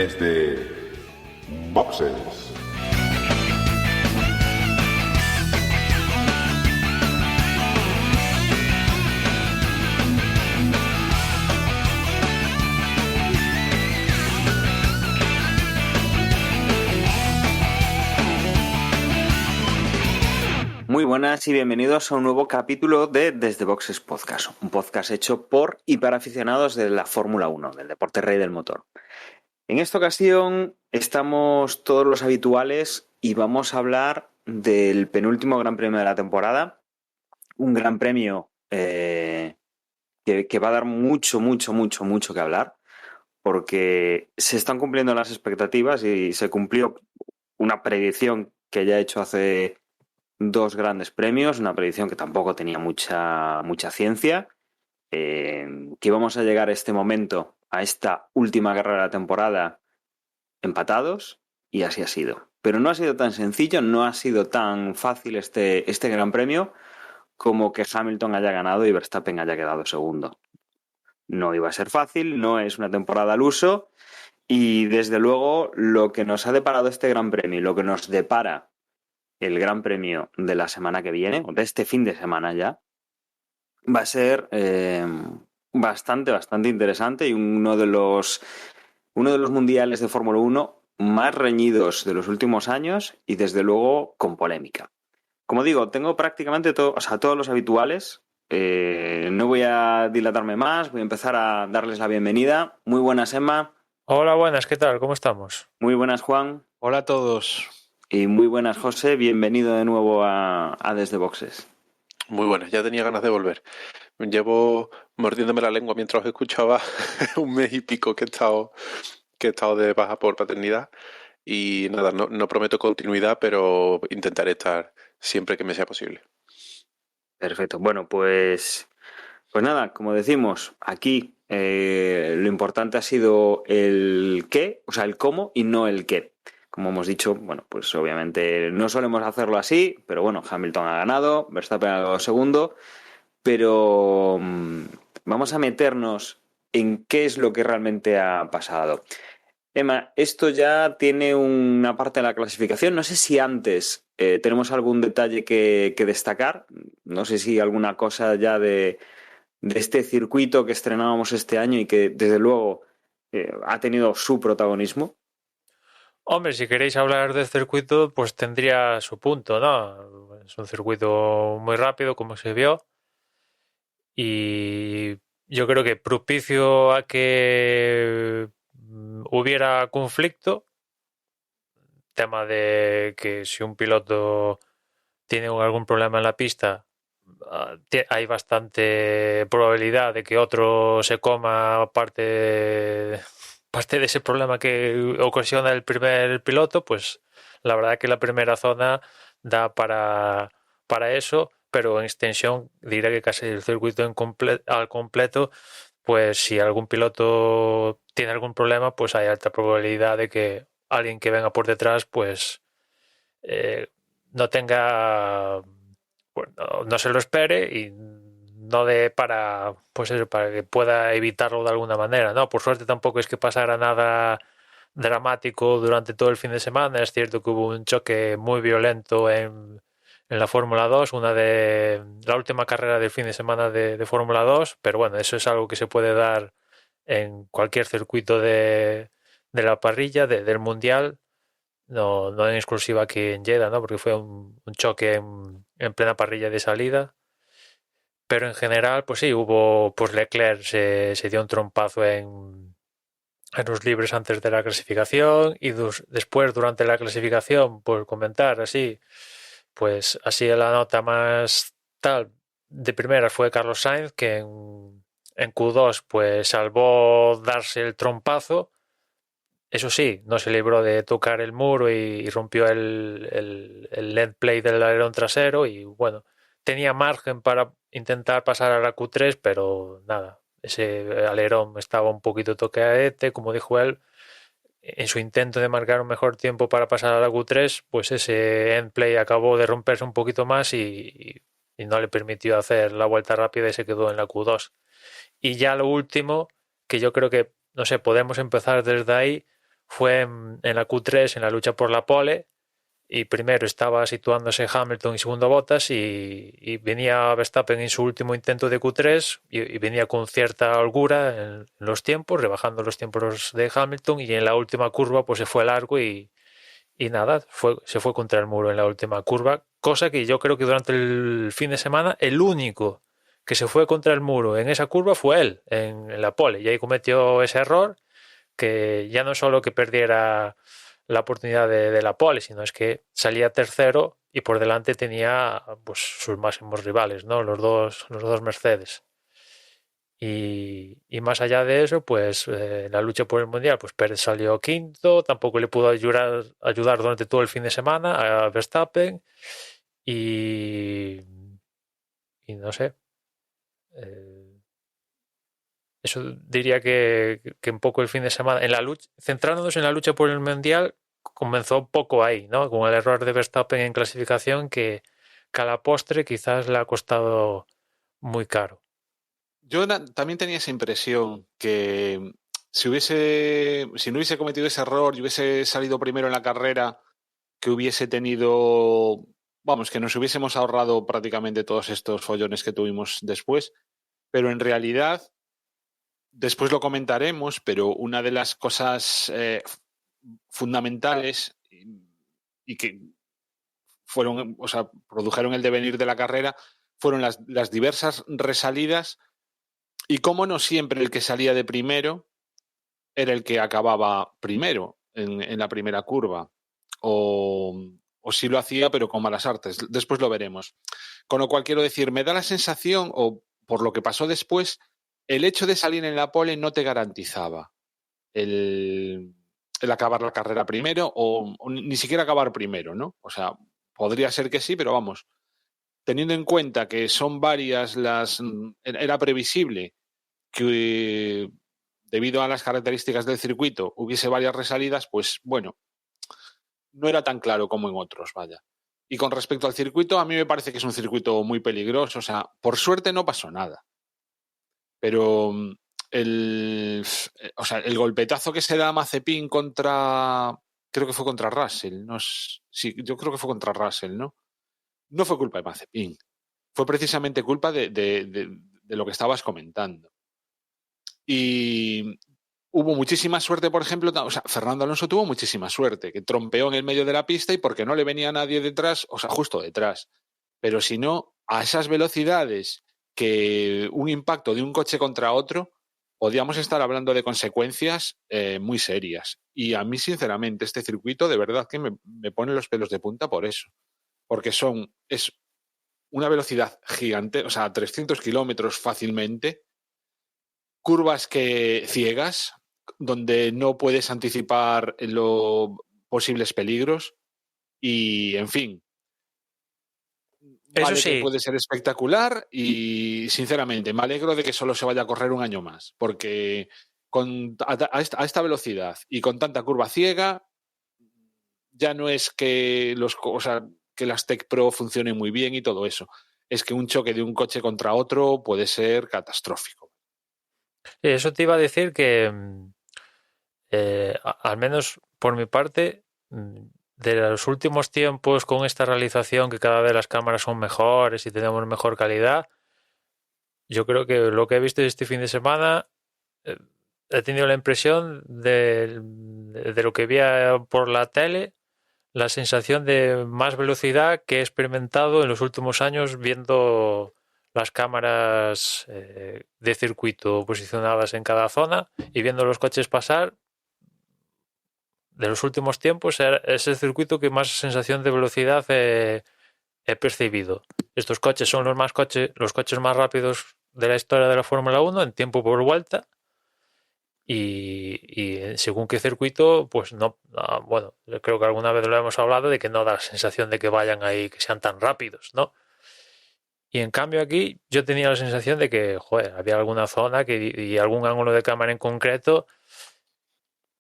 desde Boxes. Muy buenas y bienvenidos a un nuevo capítulo de Desde Boxes Podcast, un podcast hecho por y para aficionados de la Fórmula 1, del deporte rey del motor. En esta ocasión estamos todos los habituales y vamos a hablar del penúltimo Gran Premio de la temporada, un Gran Premio que va a dar mucho que hablar, porque se están cumpliendo las expectativas y se cumplió una predicción que ya he hecho hace 2 grandes premios, una predicción que tampoco tenía mucha ciencia, que íbamos a llegar a este momento, a esta última carrera de la temporada, empatados, y así ha sido. Pero no ha sido tan sencillo, no ha sido tan fácil este Gran Premio como que Hamilton haya ganado y Verstappen haya quedado segundo. No iba a ser fácil, no es una temporada al uso, y desde luego lo que nos ha deparado este Gran Premio y lo que nos depara el Gran Premio de la semana que viene, o de este fin de semana ya, va a ser bastante interesante y uno de los mundiales de Fórmula 1 más reñidos de los últimos años y desde luego con polémica. Como digo, tengo prácticamente todos los habituales. No voy a dilatarme más, voy a empezar a darles la bienvenida. Muy buenas, Emma. Hola, buenas, ¿qué tal? ¿Cómo estamos? Muy buenas, Juan. Hola a todos. Y muy buenas, José. Bienvenido de nuevo a Desde Boxes. Muy buenas, ya tenía ganas de volver. Llevo mordiéndome la lengua mientras os escuchaba un mes y pico que he estado de baja por paternidad. Y nada, no prometo continuidad, pero intentaré estar siempre que me sea posible. Perfecto. Bueno, pues nada, como decimos, aquí lo importante ha sido el qué, o sea, el cómo y no el qué. Como hemos dicho, bueno, pues obviamente no solemos hacerlo así, pero bueno, Hamilton ha ganado, Verstappen ha ganado segundo, pero vamos a meternos en qué es lo que realmente ha pasado. Emma, esto ya tiene una parte de la clasificación. No sé si antes tenemos algún detalle que destacar. No sé si alguna cosa ya de este circuito que estrenábamos este año y que desde luego ha tenido su protagonismo. Hombre, si queréis hablar del circuito, pues tendría su punto, ¿no? Es un circuito muy rápido, como se vio, y yo creo que propicio a que hubiera conflicto, tema de que si un piloto tiene algún problema en la pista, hay bastante probabilidad de que otro se coma parte de ese problema que ocasiona el primer piloto. Pues la verdad que la primera zona da para eso, pero en extensión diré que casi el circuito al completo, pues si algún piloto tiene algún problema, pues hay alta probabilidad de que alguien que venga por detrás pues no tenga, bueno, no se lo espere y no dé para que pueda evitarlo de alguna manera, ¿no? Por suerte tampoco es que pasara nada dramático durante todo el fin de semana. Es cierto que hubo un choque muy violento en la Fórmula 2, la última carrera del fin de semana de Fórmula 2, pero bueno, eso es algo que se puede dar en cualquier circuito de la parrilla, del Mundial. No en exclusiva aquí en Jeddah, ¿no? Porque fue un choque en plena parrilla de salida. Pero en general, pues sí, pues Leclerc se dio un trompazo en los libres antes de la clasificación y después durante la clasificación, por comentar así, pues así la nota más tal de primeras fue Carlos Sainz, que en Q2 pues salvó darse el trompazo. Eso sí, no se libró de tocar el muro y rompió el end plate del alerón trasero y bueno, tenía margen para intentar pasar a la Q3, pero nada, ese alerón estaba un poquito toqueadete, como dijo él. En su intento de marcar un mejor tiempo para pasar a la Q3, pues ese end plate acabó de romperse un poquito más y no le permitió hacer la vuelta rápida y se quedó en la Q2. Y ya lo último, que yo creo que, no sé, podemos empezar desde ahí, fue en la Q3, en la lucha por la pole, y primero estaba situándose Hamilton y segundo Bottas, y venía Verstappen en su último intento de Q3 y venía con cierta holgura en los tiempos, rebajando los tiempos de Hamilton, y en la última curva pues se fue largo y nada, se fue contra el muro en la última curva, cosa que yo creo que durante el fin de semana el único que se fue contra el muro en esa curva fue él, en la pole, y ahí cometió ese error que ya no solo que perdiera la oportunidad de la pole, sino es que salía tercero y por delante tenía pues sus máximos rivales, ¿no? Los dos Mercedes. Y más allá de eso, pues la lucha por el Mundial, pues Pérez salió quinto, tampoco le pudo ayudar durante todo el fin de semana a Verstappen y, y no sé. Eso diría que un poco el fin de semana, en la lucha, centrándonos en la lucha por el Mundial, comenzó un poco ahí, ¿no? Con el error de Verstappen en clasificación que a la postre quizás le ha costado muy caro. Yo también tenía esa impresión que si no hubiese cometido ese error y hubiese salido primero en la carrera, que hubiese tenido, vamos, que nos hubiésemos ahorrado prácticamente todos estos follones que tuvimos después, pero en realidad, después lo comentaremos, pero una de las cosas fundamentales y que fueron, o sea, produjeron el devenir de la carrera fueron las diversas resalidas. Y cómo no siempre el que salía de primero era el que acababa primero en la primera curva. O sí lo hacía, pero con malas artes. Después lo veremos. Con lo cual quiero decir, me da la sensación, o por lo que pasó después, el hecho de salir en la pole no te garantizaba el acabar la carrera primero o ni siquiera acabar primero, ¿no? O sea, podría ser que sí, pero vamos, teniendo en cuenta que son varias era previsible que debido a las características del circuito hubiese varias resalidas, pues bueno, no era tan claro como en otros, vaya. Y con respecto al circuito, a mí me parece que es un circuito muy peligroso, o sea, por suerte no pasó nada. Pero el golpetazo que se da Mazepin creo que fue contra Russell, sí, yo creo que fue contra Russell, ¿no? No fue culpa de Mazepin, fue precisamente culpa de lo que estabas comentando. Y hubo muchísima suerte, por ejemplo, o sea, Fernando Alonso tuvo muchísima suerte, que trompeó en el medio de la pista y porque no le venía nadie detrás, o sea, justo detrás. Pero si no, a esas velocidades que un impacto de un coche contra otro, podríamos estar hablando de consecuencias muy serias. Y a mí, sinceramente, este circuito de verdad que me pone los pelos de punta por eso. Porque es una velocidad gigante, o sea, 300 kilómetros fácilmente, curvas ciegas, donde no puedes anticipar los posibles peligros y, en fin, Eso vale sí, que puede ser espectacular y, sinceramente, me alegro de que solo se vaya a correr un año más, porque a esta velocidad y con tanta curva ciega, ya no es que que las Tech Pro funcionen muy bien y todo eso, es que un choque de un coche contra otro puede ser catastrófico. eso te iba a decir que al menos por mi parte, de los últimos tiempos con esta realización que cada vez las cámaras son mejores y tenemos mejor calidad, yo creo que lo que he visto este fin de semana he tenido la impresión de lo que veía por la tele, la sensación de más velocidad que he experimentado en los últimos años viendo las cámaras de circuito posicionadas en cada zona y viendo los coches pasar. De los últimos tiempos es el circuito que más sensación de velocidad he percibido. Estos coches son los coches más rápidos de la historia de la Fórmula 1 en tiempo por vuelta y según qué circuito, pues no, bueno, creo que alguna vez lo hemos hablado de que no da la sensación de que vayan ahí, que sean tan rápidos, ¿no? Y en cambio aquí yo tenía la sensación de que, joder, había alguna zona y algún ángulo de cámara en concreto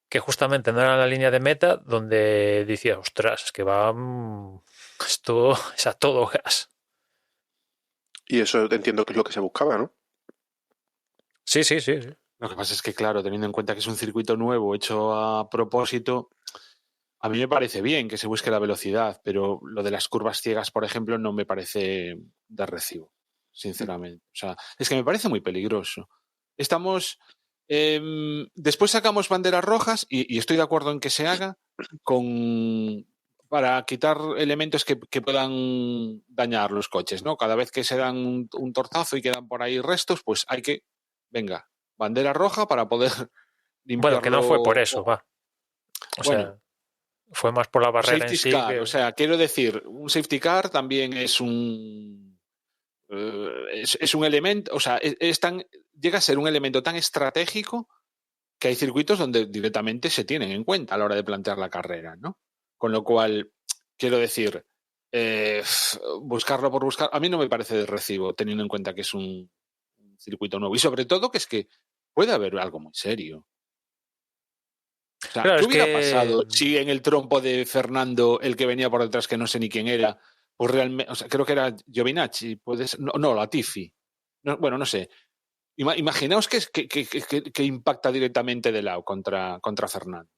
que justamente no era la línea de meta donde decía, ostras, es que va esto es a todo gas. Y eso entiendo que es lo que se buscaba, ¿no? Sí. Lo que pasa es que, claro, teniendo en cuenta que es un circuito nuevo hecho a propósito, a mí me parece bien que se busque la velocidad, pero lo de las curvas ciegas, por ejemplo, no me parece de recibo, sinceramente. O sea, es que me parece muy peligroso. Estamos. Después sacamos banderas rojas y estoy de acuerdo en que se haga para quitar elementos que puedan dañar los coches, ¿no? Cada vez que se dan un tortazo y quedan por ahí restos, pues hay que. Venga, bandera roja para poder Bueno, que no fue por limpiarlo. eso, va. O Bueno, sea, fue más por la barrera en safety sí car, que... o sea, quiero decir, un safety car también es es un elemento, o sea, llega a ser un elemento tan estratégico que hay circuitos donde directamente se tienen en cuenta a la hora de plantear la carrera, ¿no? Con lo cual, quiero decir, buscarlo por buscar, a mí no me parece de recibo, teniendo en cuenta que es un circuito nuevo. Y sobre todo que es que puede haber algo muy serio. O sea, Claro, ¿qué es hubiera que... pasado si en el trompo de Fernando, el que venía por detrás, que no sé ni quién era, pues realmente, o sea, creo que era Giovinacci, puede ser, no, Latifi. No, bueno, no sé. Imaginaos que impacta directamente de lado contra Fernando.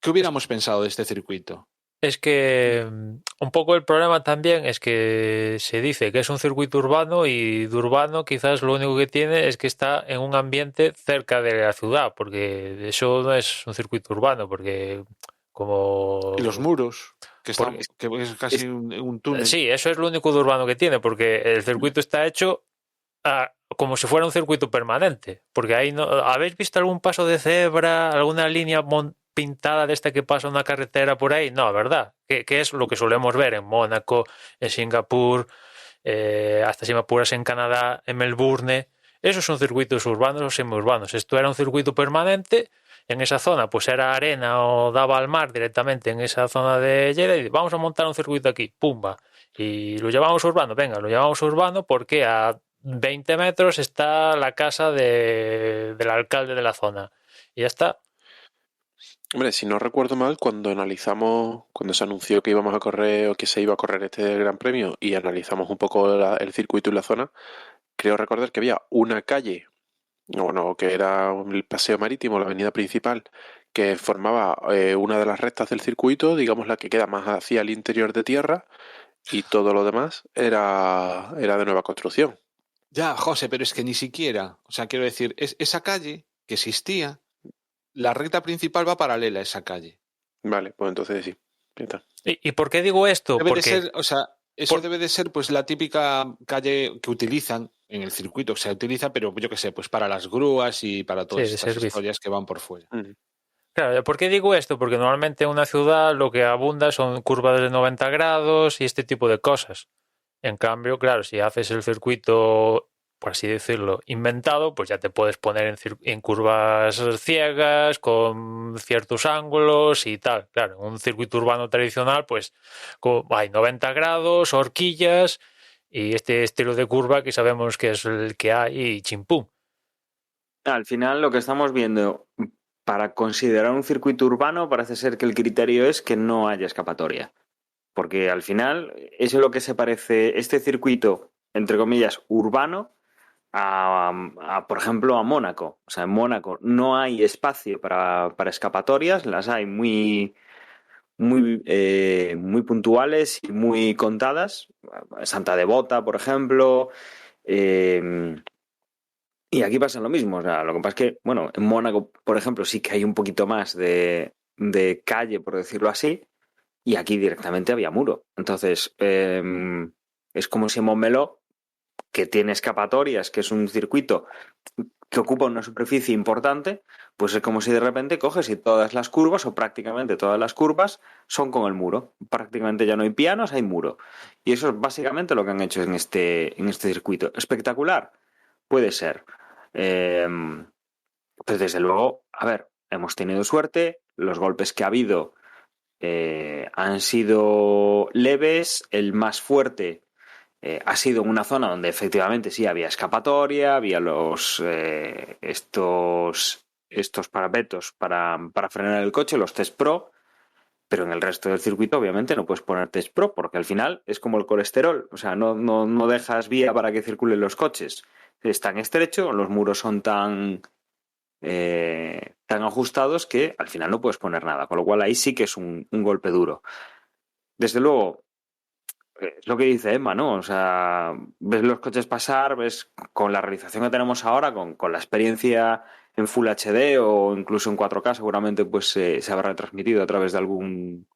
¿Qué hubiéramos pensado de este circuito? Es que un poco el problema también es que se dice que es un circuito urbano y de urbano quizás lo único que tiene es que está en un ambiente cerca de la ciudad, porque eso no es un circuito urbano, porque Y los como... muros, que porque es casi es- un túnel. sí, eso es lo único de urbano que tiene, porque el circuito está hecho como si fuera un circuito permanente, porque ahí no... ¿Habéis visto algún paso de cebra, alguna línea pintada de esta que pasa una carretera por ahí? No, ¿verdad? Que es lo que solemos ver en Mónaco, en Singapur, hasta si me apuras en Canadá, en Melbourne. Esos son circuitos urbanos o semiurbanos. Esto era un circuito permanente. En esa zona pues era arena o daba al mar directamente en esa zona de Lleida y vamos a montar un circuito aquí, pumba. Y lo llevamos urbano, venga, lo llevamos urbano porque a 20 metros está la casa del alcalde de la zona. Y ya está. Hombre, si no recuerdo mal, cuando se anunció que íbamos a correr o que se iba a correr este Gran Premio y analizamos un poco el circuito y la zona, creo recordar que había una calle, bueno, que era el paseo marítimo, la avenida principal, que formaba una de las rectas del circuito, digamos la que queda más hacia el interior de tierra, y todo lo demás era de nueva construcción. Ya, José, pero es que ni siquiera, o sea, quiero decir, esa calle que existía, la recta principal va paralela a esa calle. Vale, pues entonces sí. Ya está. ¿Y por qué digo esto? Debe de Porque ser, o sea, eso debe de ser pues la típica calle que utilizan en el circuito, se utiliza, pero yo qué sé, pues para las grúas y para sí, todas de estas servicio. historias que van por fuera. Claro, ¿por qué digo esto? Porque normalmente en una ciudad lo que abunda son curvas de 90 grados y este tipo de cosas. En cambio, claro, si haces el circuito, por así decirlo, inventado, pues ya te puedes poner en curvas ciegas, con ciertos ángulos y tal. Claro, en un circuito urbano tradicional, pues hay 90 grados, horquillas y este estilo de curva que sabemos que es el que hay y chimpum. Al final, lo que estamos viendo, para considerar un circuito urbano, parece ser que el criterio es que no haya escapatoria. Porque al final, eso es lo que se parece este circuito, entre comillas, urbano, por ejemplo, a Mónaco. O sea, en Mónaco no hay espacio para escapatorias, las hay muy puntuales y muy contadas. Santa Devota, por ejemplo. Y aquí pasa lo mismo. O sea, lo que pasa es que, bueno, en Mónaco, por ejemplo, sí que hay un poquito más de calle, por decirlo así, y aquí directamente había muro. Entonces, es como si en Montmeló, que tiene escapatorias, que es un circuito que ocupa una superficie importante, pues es como si de repente coges y todas las curvas, o prácticamente todas las curvas, son con el muro. Prácticamente ya no hay pianos, hay muro. Y eso es básicamente lo que han hecho en este circuito. Espectacular, puede ser. Pues desde luego, a ver, hemos tenido suerte, los golpes que ha habido han sido leves, el más fuerte ha sido en una zona donde efectivamente sí había escapatoria, había estos parapetos para frenar el coche, los Test Pro, pero en el resto del circuito obviamente no puedes poner Test Pro porque al final es como el colesterol, o sea, no dejas vía para que circulen los coches. Es tan estrecho, los muros son tan tan ajustados que al final no puedes poner nada, con lo cual ahí sí que es un golpe duro. Desde luego, es lo que dice Emma, ¿no? O sea, ves los coches pasar, ves con la realización que tenemos ahora, con la experiencia en Full HD o incluso en 4K, seguramente pues se habrá retransmitido a través de algún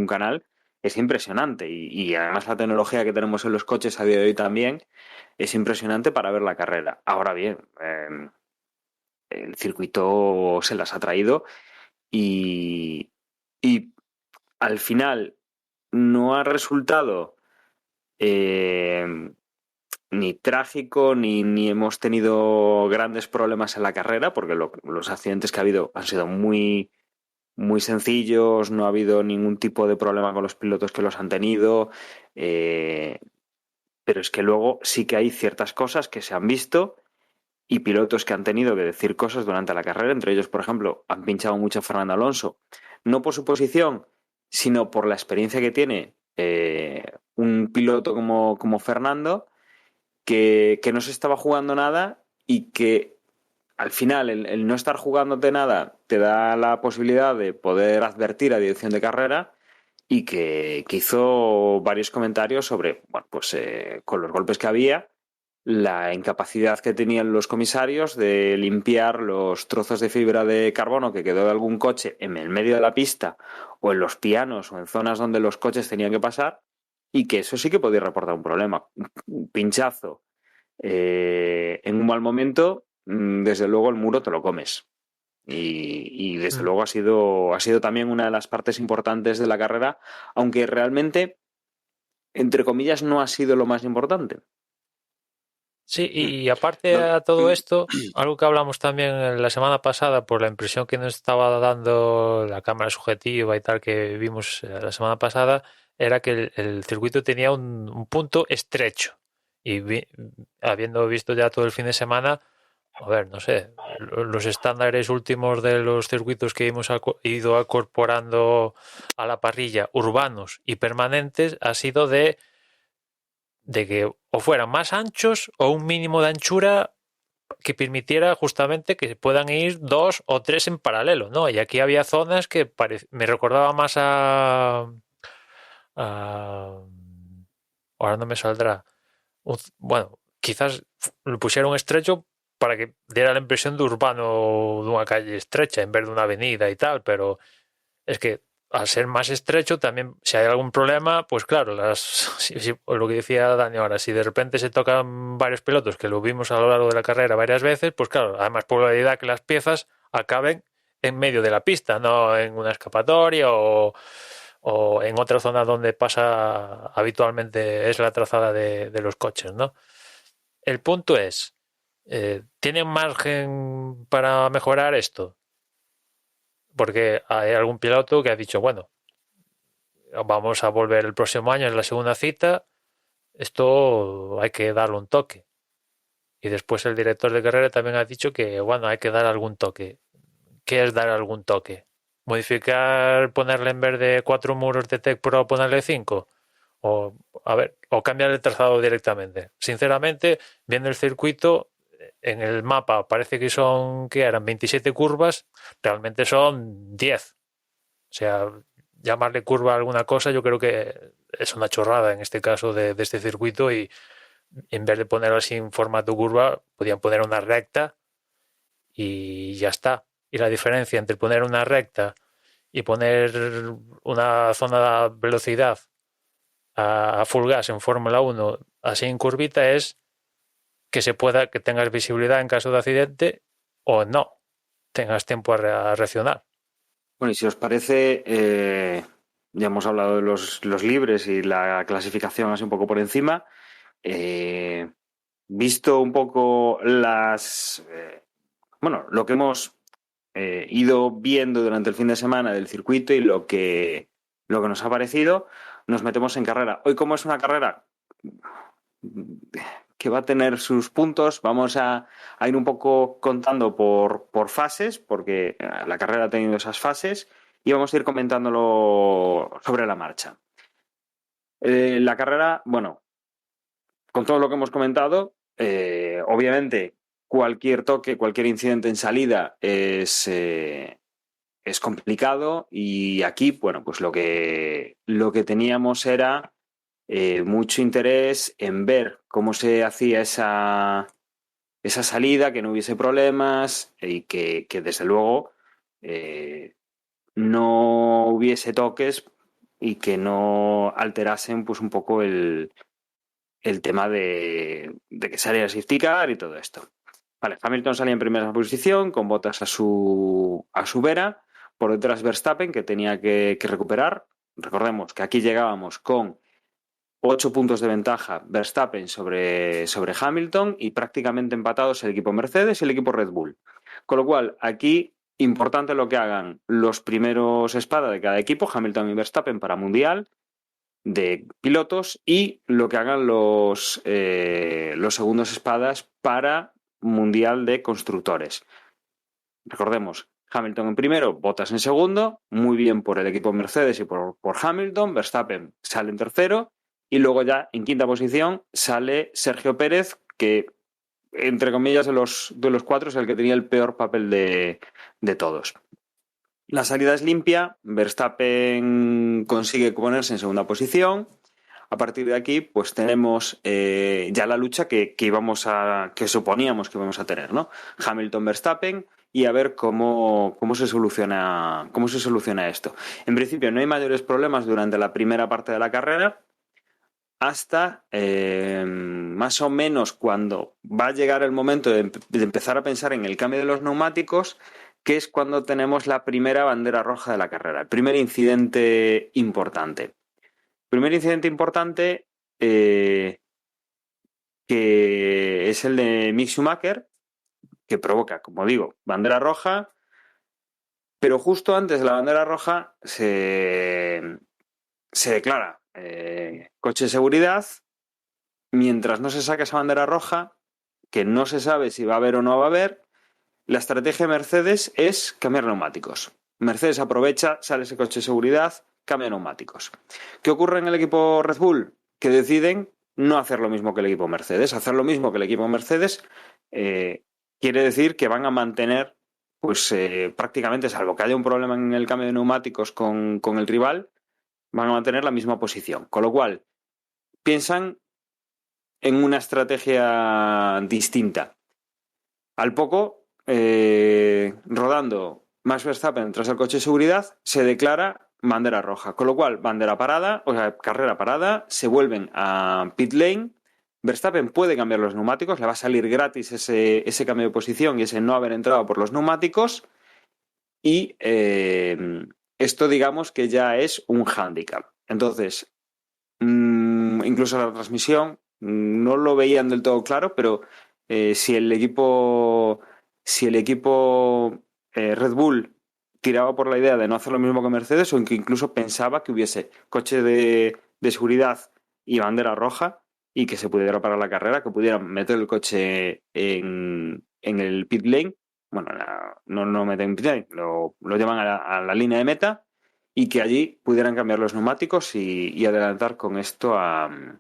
canal, es impresionante. Y además la tecnología que tenemos en los coches a día de hoy también es impresionante para ver la carrera. Ahora bien, el circuito se las ha traído y, y al final no ha resultado eh, ni trágico ni hemos tenido grandes problemas en la carrera, porque los accidentes que ha habido han sido muy, muy sencillos, no ha habido ningún tipo de problema con los pilotos que los han tenido, pero es que luego sí que hay ciertas cosas que se han visto y pilotos que han tenido que decir cosas durante la carrera, entre ellos, por ejemplo, han pinchado mucho a Fernando Alonso, no por su posición, sino por la experiencia que tiene un piloto como Fernando, que no se estaba jugando nada y que al final el no estar jugándote nada te da la posibilidad de poder advertir a dirección de carrera y que hizo varios comentarios sobre, bueno, pues con los golpes que había, la incapacidad que tenían los comisarios de limpiar los trozos de fibra de carbono que quedó de algún coche en el medio de la pista o en los pianos o en zonas donde los coches tenían que pasar y que eso sí que podía reportar un problema. Un pinchazo en un mal momento, desde luego el muro te lo comes. Y desde luego ha sido también una de las partes importantes de la carrera, aunque realmente, entre comillas, no ha sido lo más importante. Sí, y aparte a todo esto, algo que hablamos también la semana pasada por la impresión que nos estaba dando la cámara subjetiva y tal que vimos la semana pasada, era que el circuito tenía un punto estrecho. Y habiendo visto ya todo el fin de semana, a ver, no sé, los estándares últimos de los circuitos que hemos ido incorporando a la parrilla, urbanos y permanentes, ha sido de que o fueran más anchos o un mínimo de anchura que permitiera justamente que puedan ir 2 o 3 en paralelo, ¿no? Y aquí había zonas que me recordaba más ahora no me saldrá. Bueno, quizás lo pusieron estrecho para que diera la impresión de urbano de una calle estrecha en vez de una avenida y tal, pero es que al ser más estrecho también, si hay algún problema, pues claro, lo que decía Dani ahora, si de repente se tocan varios pilotos, que lo vimos a lo largo de la carrera varias veces, pues claro, hay más probabilidad que las piezas acaben en medio de la pista, no en una escapatoria o en otra zona donde pasa habitualmente es la trazada de los coches, ¿no? El punto es, ¿tienen margen para mejorar esto? Porque hay algún piloto que ha dicho, bueno, vamos a volver el próximo año en la segunda cita, esto hay que darle un toque. Y después el director de carrera también ha dicho que, bueno, hay que dar algún toque. ¿Qué es dar algún toque? ¿Modificar, ponerle en vez de 4 muros de Tech Pro, ponerle 5? O, a ver, o cambiar el trazado directamente. Sinceramente, viendo el circuito, en el mapa parece que eran 27 curvas, realmente son 10. O sea, llamarle curva a alguna cosa, yo creo que es una chorrada en este caso de este circuito y en vez de ponerlo así en formato curva, podían poner una recta y ya está. Y la diferencia entre poner una recta y poner una zona de velocidad a full gas en Fórmula 1 así en curvita es que tengas visibilidad en caso de accidente o no, tengas tiempo a reaccionar. Bueno, y si os parece, ya hemos hablado de los libres y la clasificación así un poco por encima. Visto un poco lo que hemos ido viendo durante el fin de semana del circuito y lo que nos ha parecido, nos metemos en carrera. Hoy, como es una carrera que va a tener sus puntos, vamos a ir un poco contando por fases, porque la carrera ha tenido esas fases, y vamos a ir comentándolo sobre la marcha. La carrera, bueno, con todo lo que hemos comentado, obviamente cualquier toque, cualquier incidente en salida es complicado, y aquí, bueno, pues lo que teníamos era mucho interés en ver cómo se hacía esa salida, que no hubiese problemas y que desde luego no hubiese toques y que no alterasen pues un poco el tema de que saliera a safety car y todo esto. Vale, Hamilton salía en primera posición con Bottas a su vera, por detrás Verstappen, que tenía que recuperar. Recordemos que aquí llegábamos con 8 puntos de ventaja Verstappen sobre Hamilton, y prácticamente empatados el equipo Mercedes y el equipo Red Bull. Con lo cual, aquí, importante lo que hagan los primeros espada de cada equipo, Hamilton y Verstappen, para Mundial de pilotos, y lo que hagan los segundos espadas para Mundial de constructores. Recordemos, Hamilton en primero, Bottas en segundo, muy bien por el equipo Mercedes y por Hamilton. Verstappen sale en tercero, y luego ya en quinta posición sale Sergio Pérez, que entre comillas de los 4 es el que tenía el peor papel de todos. La salida es limpia, Verstappen consigue ponerse en segunda posición. A partir de aquí, pues tenemos ya la lucha que suponíamos que íbamos a tener, ¿no? Hamilton-Verstappen, y a ver cómo se soluciona esto. En principio no hay mayores problemas durante la primera parte de la carrera, hasta más o menos cuando va a llegar el momento de empezar a pensar en el cambio de los neumáticos, que es cuando tenemos la primera bandera roja de la carrera, el primer incidente importante. Que es el de Mick Schumacher, que provoca, como digo, bandera roja, pero justo antes de la bandera roja se declara coche de seguridad. Mientras no se saque esa bandera roja, que no se sabe si va a haber o no va a haber, la estrategia de Mercedes es cambiar neumáticos. Mercedes aprovecha, sale ese coche de seguridad, cambia neumáticos. ¿Qué ocurre en el equipo Red Bull? Que deciden no hacer lo mismo que el equipo Mercedes. Hacer lo mismo que el equipo Mercedes quiere decir que van a mantener, pues prácticamente, salvo que haya un problema en el cambio de neumáticos con el rival, van a mantener la misma posición. Con lo cual, piensan en una estrategia distinta. Al poco, rodando Max Verstappen tras el coche de seguridad, se declara bandera roja. Con lo cual, carrera parada, se vuelven a pit lane. Verstappen puede cambiar los neumáticos, le va a salir gratis ese cambio de posición y ese no haber entrado por los neumáticos. Y esto, digamos que ya es un hándicap. Entonces, incluso la transmisión no lo veían del todo claro, pero si el equipo Red Bull tiraba por la idea de no hacer lo mismo que Mercedes, o que incluso pensaba que hubiese coche de seguridad y bandera roja y que se pudiera parar la carrera, que pudieran meter el coche en el pit lane, bueno, no meten en pit lane, lo llevan a la línea de meta, y que allí pudieran cambiar los neumáticos y adelantar con esto al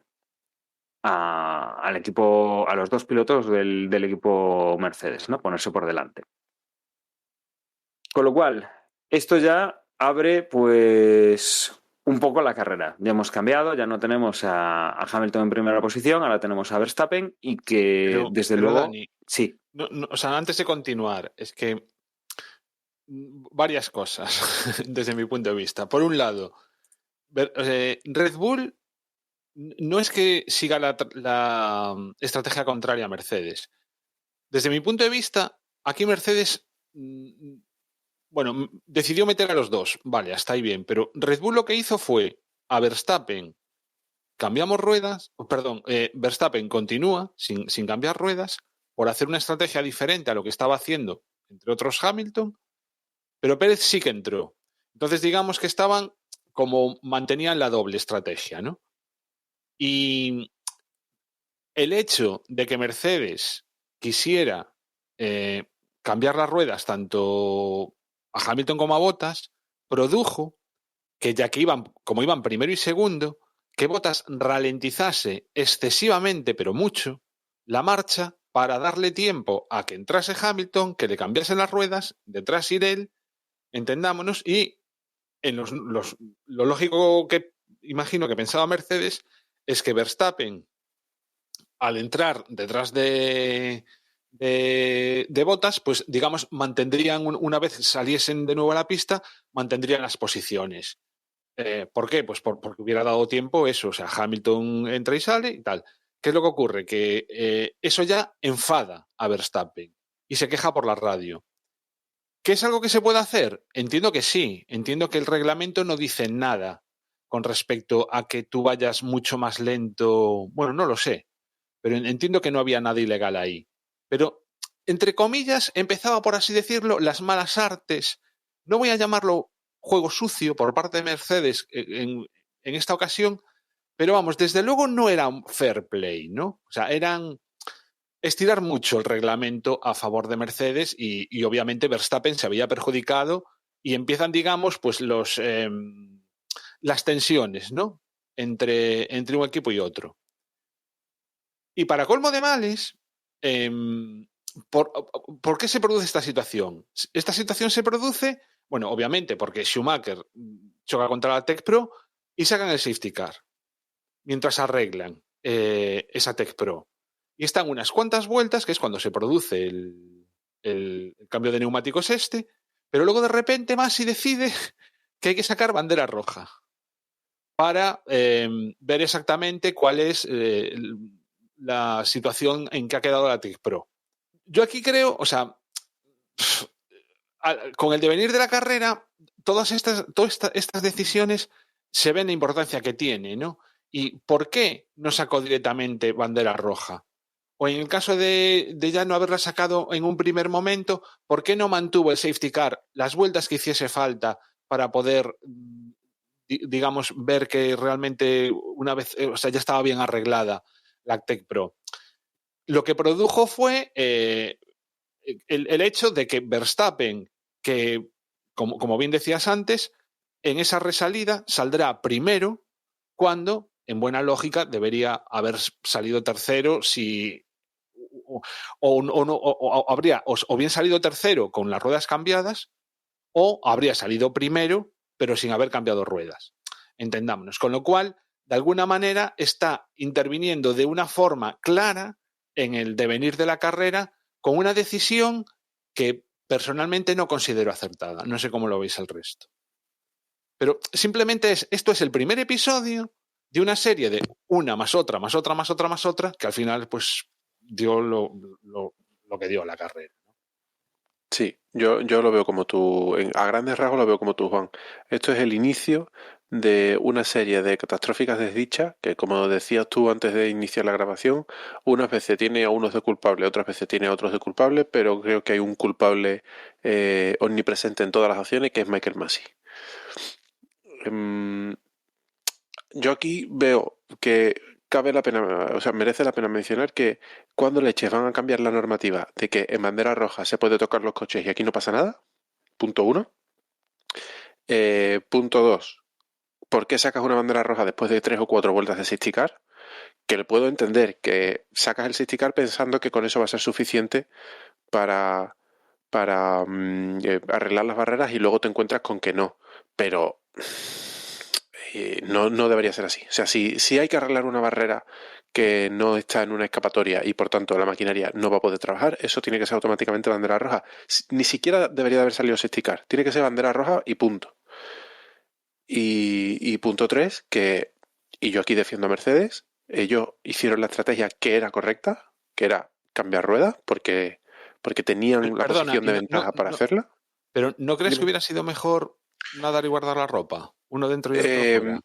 equipo, a los dos pilotos del equipo Mercedes, ¿no? Ponerse por delante. Con lo cual, esto ya abre pues un poco la carrera. Ya hemos cambiado, ya no tenemos a Hamilton en primera posición, ahora tenemos a Verstappen, y que desde luego... Dani, sí. O sea, antes de continuar, es que varias cosas desde mi punto de vista. Por un lado, Red Bull no es que siga la estrategia contraria a Mercedes. Desde mi punto de vista, aquí Mercedes, bueno, decidió meter a los dos, vale, hasta ahí bien, pero Red Bull lo que hizo fue a Verstappen, cambiamos ruedas, Verstappen continúa sin cambiar ruedas, por hacer una estrategia diferente a lo que estaba haciendo, entre otros Hamilton, pero Pérez sí que entró. Entonces, digamos que estaban como mantenían la doble estrategia, ¿no? Y el hecho de que Mercedes quisiera cambiar las ruedas tanto a Hamilton como a Bottas produjo que, ya que como iban primero y segundo, que Bottas ralentizase excesivamente, pero mucho, la marcha para darle tiempo a que entrase Hamilton, que le cambiasen las ruedas, detrás ir él, entendámonos, y en lo lógico que imagino que pensaba Mercedes es que Verstappen, al entrar detrás de Bottas, pues digamos, mantendrían, una vez saliesen de nuevo a la pista, mantendrían las posiciones. ¿Por qué? Pues porque hubiera dado tiempo eso, o sea, Hamilton entra y sale y tal. ¿Qué es lo que ocurre? Que eso ya enfada a Verstappen y se queja por la radio. ¿Qué es algo que se puede hacer? Entiendo que sí, entiendo que el reglamento no dice nada con respecto a que tú vayas mucho más lento, bueno, no lo sé, pero entiendo que no había nada ilegal ahí. Pero, entre comillas, empezaba, por así decirlo, las malas artes. No voy a llamarlo juego sucio por parte de Mercedes en esta ocasión, pero vamos, desde luego no era un fair play, ¿no? O sea, eran estirar mucho el reglamento a favor de Mercedes y obviamente Verstappen se había perjudicado y empiezan, digamos, pues las tensiones, ¿no? Entre un equipo y otro. Y para colmo de males, ¿por qué se produce esta situación? Esta situación se produce, bueno, obviamente porque Schumacher choca contra la Tech Pro y sacan el safety car mientras arreglan esa Tech Pro. Y están unas cuantas vueltas, que es cuando se produce el cambio de neumáticos pero luego de repente Masi decide que hay que sacar bandera roja para ver exactamente cuál es la situación en que ha quedado la Tech Pro. Yo aquí creo, o sea, con el devenir de la carrera, todas estas decisiones se ven la importancia que tiene, ¿no? ¿Y por qué no sacó directamente bandera roja? O en el caso de ya no haberla sacado en un primer momento, ¿por qué no mantuvo el safety car las vueltas que hiciese falta para poder, digamos, ver que realmente una vez, o sea, ya estaba bien arreglada la Tech Pro? Lo que produjo fue el hecho de que Verstappen, que como bien decías antes, en esa resalida saldrá primero cuando, en buena lógica, debería haber salido tercero si habría o bien salido tercero con las ruedas cambiadas o habría salido primero pero sin haber cambiado ruedas. Entendámonos. Con lo cual, de alguna manera, está interviniendo de una forma clara en el devenir de la carrera con una decisión que personalmente no considero acertada. No sé cómo lo veis el resto. Pero simplemente esto es el primer episodio de una serie de una más otra, más otra, más otra, más otra, que al final pues dio lo que dio la carrera. Sí, yo lo veo como tú, a grandes rasgos lo veo como tú, Juan. Esto es el inicio de una serie de catastróficas desdichas que, como decías tú antes de iniciar la grabación, unas veces tiene a unos de culpables, otras veces tiene a otros de culpables, pero creo que hay un culpable omnipresente en todas las acciones, que es Michael Masi. Yo aquí veo que cabe la pena, o sea, merece la pena mencionar que cuando leches van a cambiar la normativa de que en bandera roja se puede tocar los coches y aquí no pasa nada. Punto 1. Punto 2. ¿Por qué sacas una bandera roja después de 3 o 4 vueltas de safety car? Que le puedo entender que sacas el safety car pensando que con eso va a ser suficiente para arreglar las barreras y luego te encuentras con que no. Pero no debería ser así. O sea, si hay que arreglar una barrera que no está en una escapatoria y por tanto la maquinaria no va a poder trabajar, eso tiene que ser automáticamente bandera roja. Ni siquiera debería de haber salido safety car. Tiene que ser bandera roja y punto. Y punto 3, y yo aquí defiendo a Mercedes, ellos hicieron la estrategia que era correcta, que era cambiar ruedas, porque tenían la posición de ventaja para hacerla. Pero ¿no crees que hubiera sido mejor nadar y guardar la ropa? Uno dentro y otro fuera.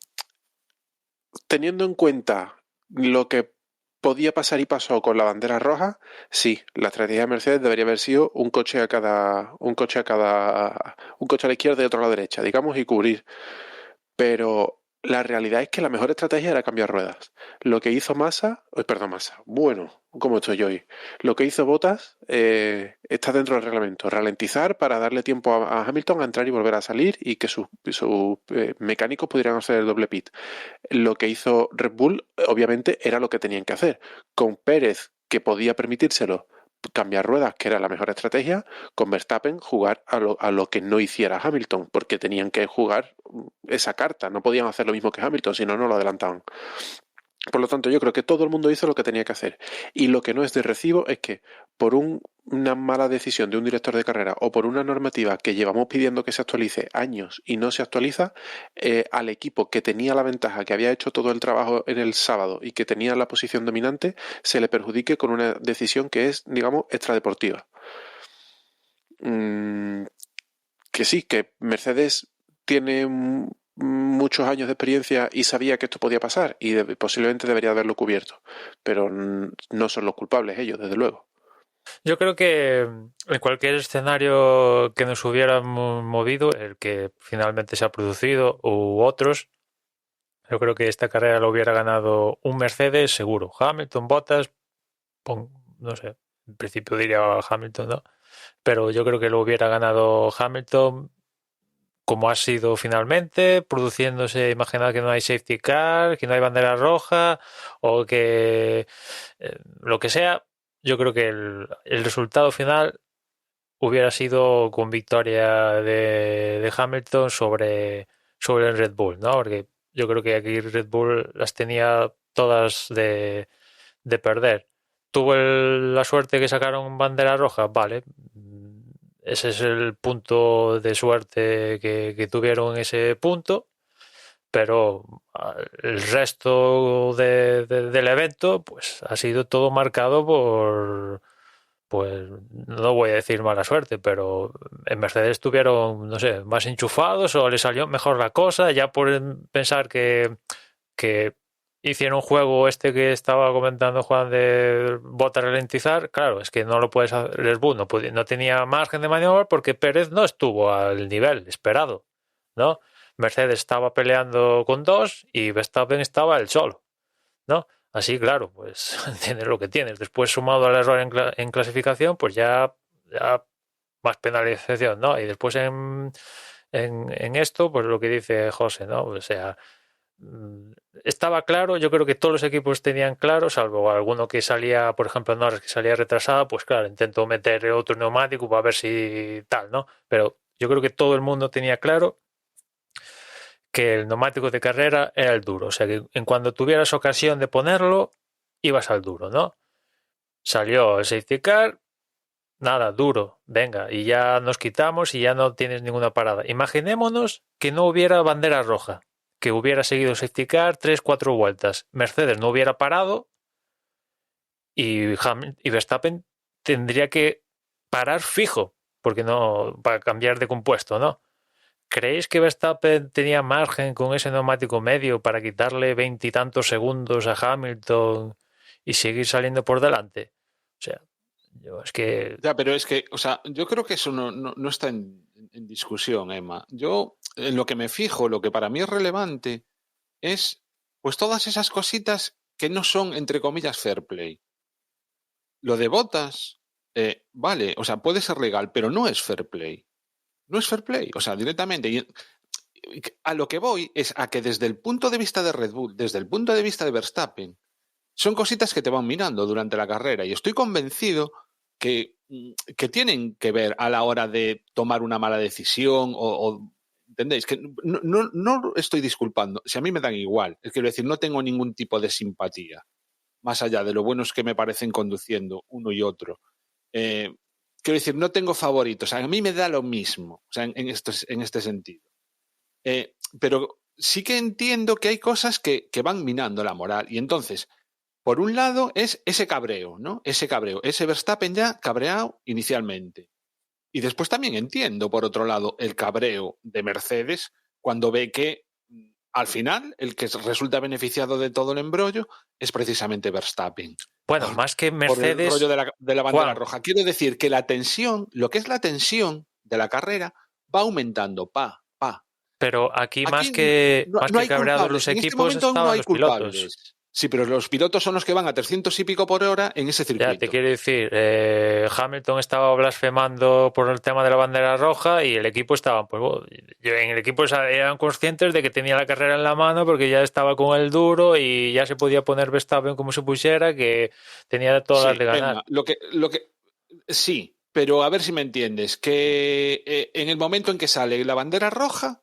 Teniendo en cuenta lo que podía pasar y pasó con la bandera roja, sí, la estrategia de Mercedes debería haber sido un coche a la izquierda y otro a la derecha, digamos, y cubrir. Pero la realidad es que la mejor estrategia era cambiar ruedas. Lo que hizo bueno, ¿cómo estoy yo hoy? Lo que hizo Bottas está dentro del reglamento. Ralentizar para darle tiempo a Hamilton a entrar y volver a salir y que sus mecánicos pudieran hacer el doble pit. Lo que hizo Red Bull, obviamente, era lo que tenían que hacer. Con Pérez que podía permitírselo cambiar ruedas, que era la mejor estrategia, con Verstappen jugar a lo que no hiciera Hamilton, porque tenían que jugar esa carta, no podían hacer lo mismo que Hamilton, si no, no lo adelantaban. Por lo tanto, yo creo que todo el mundo hizo lo que tenía que hacer. Y lo que no es de recibo es que por una mala decisión de un director de carrera o por una normativa que llevamos pidiendo que se actualice años y no se actualiza, al equipo que tenía la ventaja, que había hecho todo el trabajo en el sábado y que tenía la posición dominante, se le perjudique con una decisión que es, digamos, extradeportiva. Que sí, que Mercedes tiene muchos años de experiencia y sabía que esto podía pasar y posiblemente debería haberlo cubierto, pero no son los culpables ellos, desde luego. Yo creo que en cualquier escenario que nos hubiera movido, el que finalmente se ha producido u otros, yo creo que esta carrera lo hubiera ganado un Mercedes seguro. Hamilton, Bottas, no sé, en principio diría Hamilton, ¿no? Pero yo creo que lo hubiera ganado Hamilton como ha sido finalmente, produciéndose, imaginad que no hay safety car, que no hay bandera roja o que lo que sea. Yo creo que el resultado final hubiera sido con victoria de Hamilton sobre el Red Bull, ¿no? Porque yo creo que aquí Red Bull las tenía todas de perder. Tuvo la suerte que sacaron bandera roja, vale. Ese es el punto de suerte que tuvieron en ese punto, pero el resto del evento pues ha sido todo marcado por, pues no voy a decir mala suerte, pero en Mercedes estuvieron, no sé, más enchufados o les salió mejor la cosa, ya por pensar que hicieron un juego este que estaba comentando Juan de Bottas ralentizar. Claro, es que no lo puedes hacer. Red Bull no tenía margen de maniobra porque Pérez no estuvo al nivel esperado, ¿no? Mercedes estaba peleando con dos y Verstappen estaba él solo, ¿no? Así, claro, pues tienes lo que tienes. Después, sumado al error en clasificación, pues ya más penalización, ¿no? Y después en esto, pues lo que dice José, ¿no? O sea, estaba claro, yo creo que todos los equipos tenían claro, salvo alguno que salía, por ejemplo, Norris, que salía retrasado, pues claro, intentó meter otro neumático para ver si tal, ¿no? Pero yo creo que todo el mundo tenía claro que el neumático de carrera era el duro, o sea que en cuando tuvieras ocasión de ponerlo, ibas al duro, ¿no? Salió el safety car, nada, duro, venga, y ya nos quitamos y ya no tienes ninguna parada. Imaginémonos que no hubiera bandera roja, que hubiera seguido safety car 3-4 vueltas. Mercedes no hubiera parado y Verstappen tendría que parar fijo, porque no, para cambiar de compuesto, ¿no? ¿Creéis que Verstappen tenía margen con ese neumático medio para quitarle 20 y tantos segundos a Hamilton y seguir saliendo por delante? O sea, es que... Ya, pero es que, o sea, yo creo que eso no está en discusión, Emma. Yo, en lo que me fijo, lo que para mí es relevante es, pues, todas esas cositas que no son, entre comillas, fair play. Lo de Bottas, vale, o sea, puede ser legal, pero no es fair play. No es fair play, o sea, directamente. Y a lo que voy es a que desde el punto de vista de Red Bull, desde el punto de vista de Verstappen, son cositas que te van mirando durante la carrera y estoy convencido que tienen que ver a la hora de tomar una mala decisión o ¿entendéis? Que no estoy disculpando, si a mí me dan igual, es quiero decir, no tengo ningún tipo de simpatía, más allá de lo buenos que me parecen conduciendo uno y otro. Quiero decir, no tengo favoritos, a mí me da lo mismo, o sea, en este sentido. Pero sí que entiendo que hay cosas que van minando la moral y entonces... Por un lado es ese cabreo, ¿no? Ese Verstappen ya cabreado inicialmente. Y después también entiendo, por otro lado, el cabreo de Mercedes cuando ve que al final el que resulta beneficiado de todo el embrollo es precisamente Verstappen. Bueno, más que Mercedes... Por el rollo de la bandera roja. Quiero decir que la tensión, lo que es la tensión de la carrera, va aumentando, Pero aquí más que cabreados los equipos estaban los pilotos. Sí, pero los pilotos son los que van a 300 y pico por hora en ese circuito. Ya te quiero decir, Hamilton estaba blasfemando por el tema de la bandera roja y el equipo estaba, pues en el equipo eran conscientes de que tenía la carrera en la mano porque ya estaba con el duro y ya se podía poner Verstappen como se pusiera, que tenía todas las de ganar. Emma, lo que sí, pero a ver si me entiendes, que en el momento en que sale la bandera roja,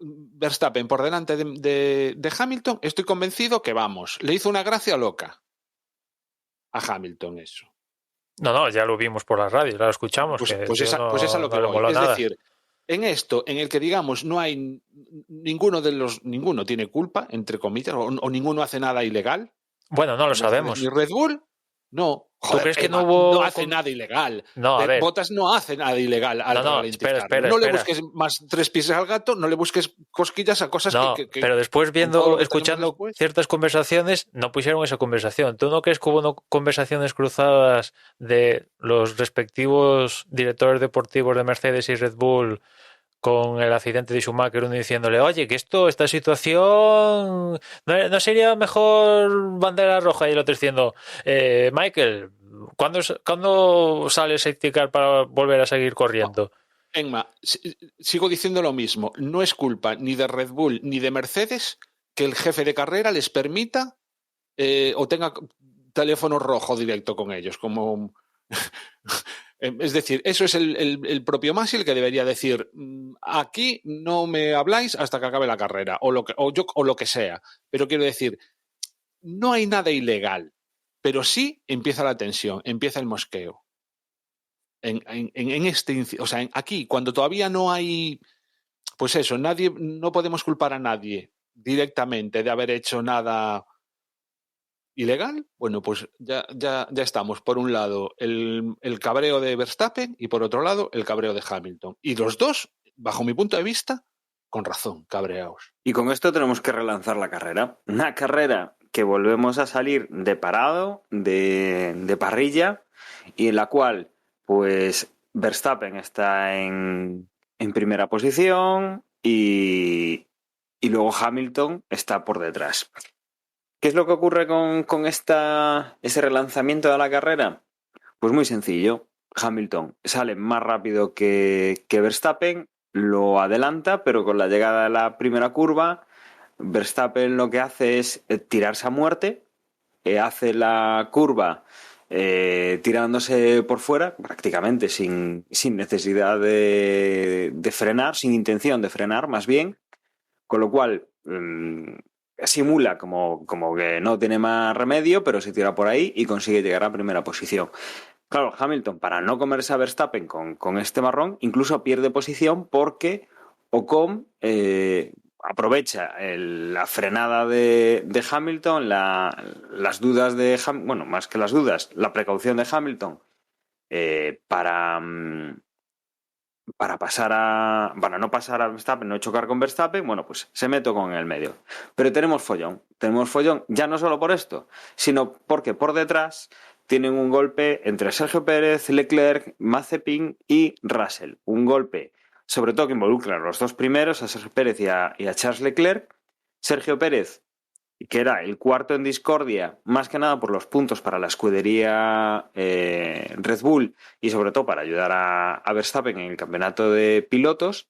Verstappen por delante de Hamilton, estoy convencido que vamos, le hizo una gracia loca a Hamilton eso. No, ya lo vimos por la radio, ya lo escuchamos. Pues esa es a lo que voy. Es decir, en esto, en el que digamos no hay ninguno tiene culpa, entre comillas, o ninguno hace nada ilegal. Bueno, no lo sabemos. Ni Red Bull, no. Joder, ¿tú crees que no hubo...? No hace nada ilegal. No, a ver. Bottas no hace nada ilegal al ralentizar. Espera. No le busques más 3 pies al gato, no le busques cosquillas a cosas que pero después escuchando ciertas conversaciones, no pusieron esa conversación. ¿Tú no crees que hubo conversaciones cruzadas de los respectivos directores deportivos de Mercedes y Red Bull con el accidente de Schumacher, uno diciéndole, oye, que esta situación no sería mejor bandera roja? Y el otro diciendo, Michael, ¿cuándo sale safety car para volver a seguir corriendo? Emma, sigo diciendo lo mismo. No es culpa ni de Red Bull ni de Mercedes que el jefe de carrera les permita o tenga teléfono rojo directo con ellos, como... Es decir, eso es el propio Massey el que debería decir, aquí no me habláis hasta que acabe la carrera, o lo que sea. Pero quiero decir, no hay nada ilegal, pero sí empieza la tensión, empieza el mosqueo. Aquí, cuando todavía no hay, pues eso, no podemos culpar a nadie directamente de haber hecho nada ilegal. Bueno, pues ya estamos. Por un lado, el cabreo de Verstappen y por otro lado, el cabreo de Hamilton. Y los dos, bajo mi punto de vista, con razón, cabreados. Y con esto tenemos que relanzar la carrera. Una carrera que volvemos a salir de parado, de parrilla, y en la cual, pues, Verstappen está en primera posición y luego Hamilton está por detrás. ¿Qué es lo que ocurre con ese relanzamiento de la carrera? Pues muy sencillo. Hamilton sale más rápido que Verstappen, lo adelanta, pero con la llegada de la primera curva, Verstappen lo que hace es tirarse a muerte, hace la curva tirándose por fuera, prácticamente sin necesidad de frenar, sin intención de frenar, más bien, con lo cual... simula como que no tiene más remedio, pero se tira por ahí y consigue llegar a primera posición. Claro, Hamilton, para no comerse a Verstappen con este marrón, incluso pierde posición porque Ocon aprovecha la frenada de Hamilton, las dudas de Hamilton, bueno, más que las dudas, la precaución de Hamilton para no pasar a Verstappen, no chocar con Verstappen, bueno, pues se mete con el medio. Pero tenemos follón ya no solo por esto, sino porque por detrás tienen un golpe entre Sergio Pérez, Leclerc, Mazepin y Russell. Un golpe, sobre todo que involucra a los dos primeros, a Sergio Pérez y a Charles Leclerc. Sergio Pérez, que era el cuarto en discordia, más que nada por los puntos para la escudería Red Bull y sobre todo para ayudar a Verstappen en el campeonato de pilotos,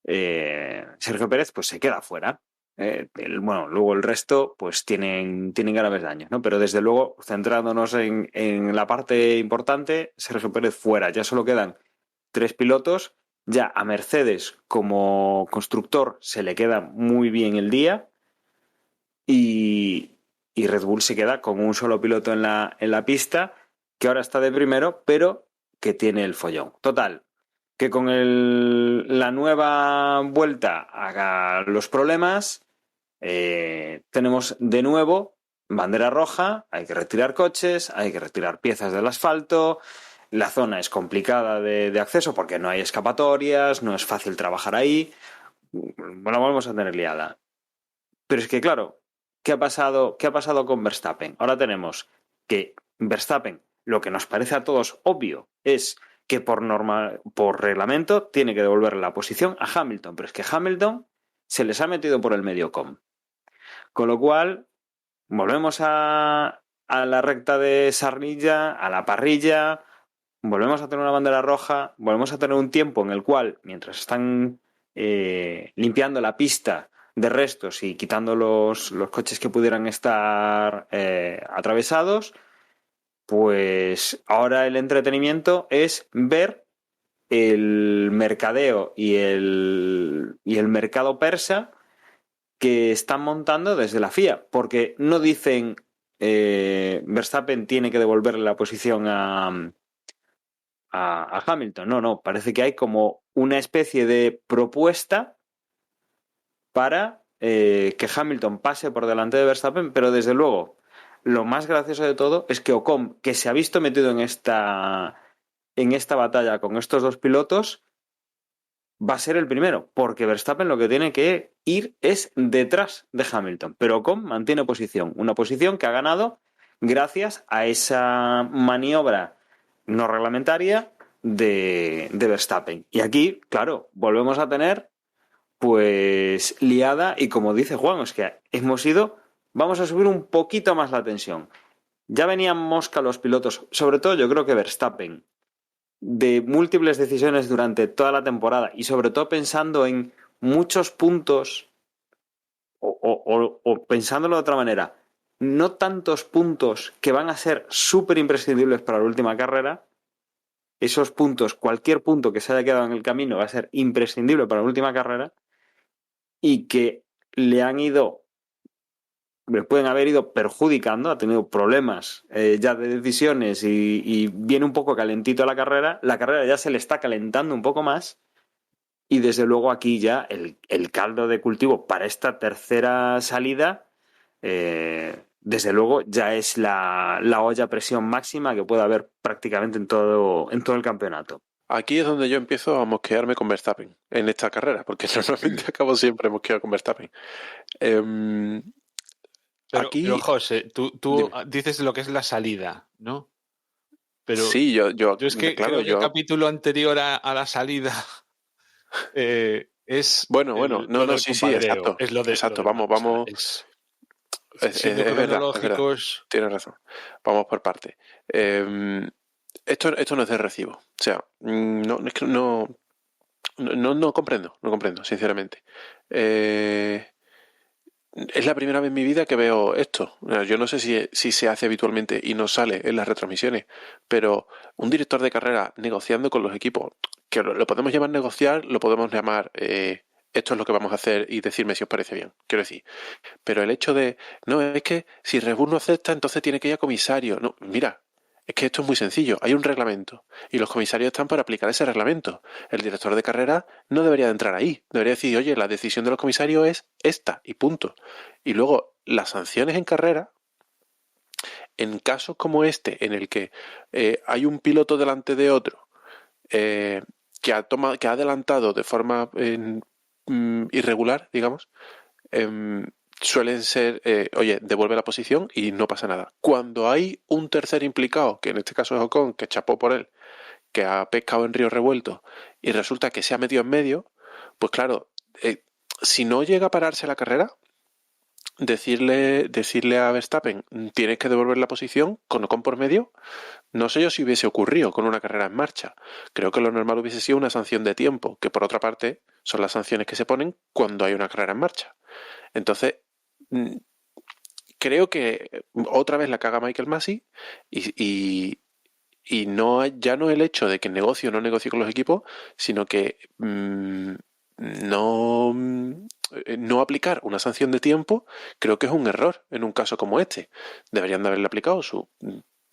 Sergio Pérez pues se queda fuera. Luego el resto pues tienen graves daños, ¿no? Pero desde luego, centrándonos en la parte importante, Sergio Pérez fuera. Ya solo quedan 3 pilotos. Ya a Mercedes como constructor se le queda muy bien el día. Y Red Bull se queda con un solo piloto en la pista, que ahora está de primero, pero que tiene el follón. Total, que con la nueva vuelta a los problemas, tenemos de nuevo bandera roja, hay que retirar coches, hay que retirar piezas del asfalto, la zona es complicada de acceso porque no hay escapatorias, no es fácil trabajar ahí, bueno, vamos a tener liada. Pero es que claro, ¿qué ha pasado con Verstappen? Ahora tenemos que Verstappen, lo que nos parece a todos obvio, es que por reglamento tiene que devolver la posición a Hamilton, pero es que Hamilton se les ha metido por el medio con lo cual volvemos a la recta de Sarnilla, a la parrilla, volvemos a tener una bandera roja, volvemos a tener un tiempo en el cual, mientras están limpiando la pista de restos y quitando los coches que pudieran estar atravesados, pues ahora el entretenimiento es ver el mercadeo y el mercado persa que están montando desde la FIA, porque no dicen Verstappen tiene que devolverle la posición a Hamilton, no, parece que hay como una especie de propuesta para que Hamilton pase por delante de Verstappen, pero desde luego lo más gracioso de todo es que Ocon, que se ha visto metido en esta batalla con estos dos pilotos, va a ser el primero, porque Verstappen lo que tiene que ir es detrás de Hamilton, pero Ocon mantiene posición, una posición que ha ganado gracias a esa maniobra no reglamentaria de Verstappen. Y aquí, claro, volvemos a tener pues liada y como dice Juan, es que vamos a subir un poquito más la tensión. Ya venían mosca los pilotos, sobre todo yo creo que Verstappen, de múltiples decisiones durante toda la temporada y sobre todo pensando en muchos puntos o pensándolo de otra manera, no tantos puntos que van a ser súper imprescindibles para la última carrera. Esos puntos, cualquier punto que se haya quedado en el camino va a ser imprescindible para la última carrera y que le pueden haber ido perjudicando, ha tenido problemas ya de decisiones y viene un poco calentito la carrera ya se le está calentando un poco más y desde luego aquí ya el caldo de cultivo para esta tercera salida desde luego ya es la olla a presión máxima que puede haber prácticamente en todo el campeonato. Aquí es donde yo empiezo a mosquearme con Verstappen en esta carrera, porque normalmente acabo siempre mosqueado con Verstappen. Pero José, tú dices lo que es la salida, ¿no? Pero sí, yo es que claro, creo que el capítulo anterior a la salida es bueno, sí, exacto. Es lo de, exacto, lo de vamos. siendo Es verdad, cronológicos. Tienes razón. Vamos por partes. Esto no es de recibo. O sea, es que no comprendo, sinceramente. Es la primera vez en mi vida que veo esto. Yo no sé si se hace habitualmente y no sale en las retransmisiones, pero un director de carrera negociando con los equipos, que lo podemos llamar negociar, lo podemos llamar esto es lo que vamos a hacer y decirme si os parece bien. Quiero decir, pero el hecho de, no, es que si Red Bull no acepta, entonces tiene que ir a comisario. No, mira, es que esto es muy sencillo. Hay un reglamento y los comisarios están para aplicar ese reglamento. El director de carrera no debería de entrar ahí. Debería decir, oye, la decisión de los comisarios es esta y punto. Y luego, las sanciones en carrera, en casos como este, en el que hay un piloto delante de otro que ha adelantado de forma irregular, digamos, suelen ser, oye, devuelve la posición y no pasa nada. Cuando hay un tercer implicado, que en este caso es Ocon, que chapó por él, que ha pescado en río revuelto y resulta que se ha metido en medio, pues claro, si no llega a pararse la carrera, decirle a Verstappen, tienes que devolver la posición con Ocon por medio, no sé yo si hubiese ocurrido con una carrera en marcha. Creo que lo normal hubiese sido una sanción de tiempo, que por otra parte son las sanciones que se ponen cuando hay una carrera en marcha. Entonces, creo que otra vez la caga Michael Masi y ya no el hecho de que negocie o no negocie con los equipos, sino que no aplicar una sanción de tiempo creo que es un error en un caso como este. Deberían de haberle aplicado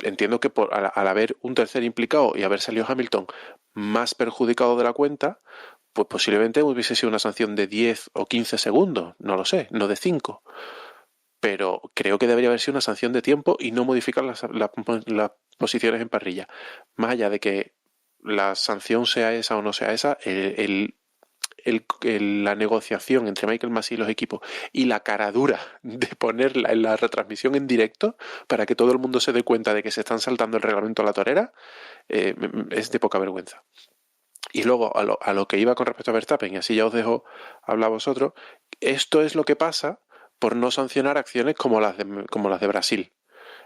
entiendo que al haber un tercer implicado y haber salido Hamilton más perjudicado de la cuenta, pues posiblemente hubiese sido una sanción de 10 o 15 segundos, no lo sé, no de 5. Pero creo que debería haber sido una sanción de tiempo y no modificar las posiciones en parrilla. Más allá de que la sanción sea esa o no sea esa, la negociación entre Michael Masi y los equipos y la caradura de ponerla en la retransmisión en directo para que todo el mundo se dé cuenta de que se están saltando el reglamento a la torera, es de poca vergüenza. Y luego a lo que iba con respecto a Verstappen, y así ya os dejo hablar vosotros, esto es lo que pasa por no sancionar acciones como las de Brasil.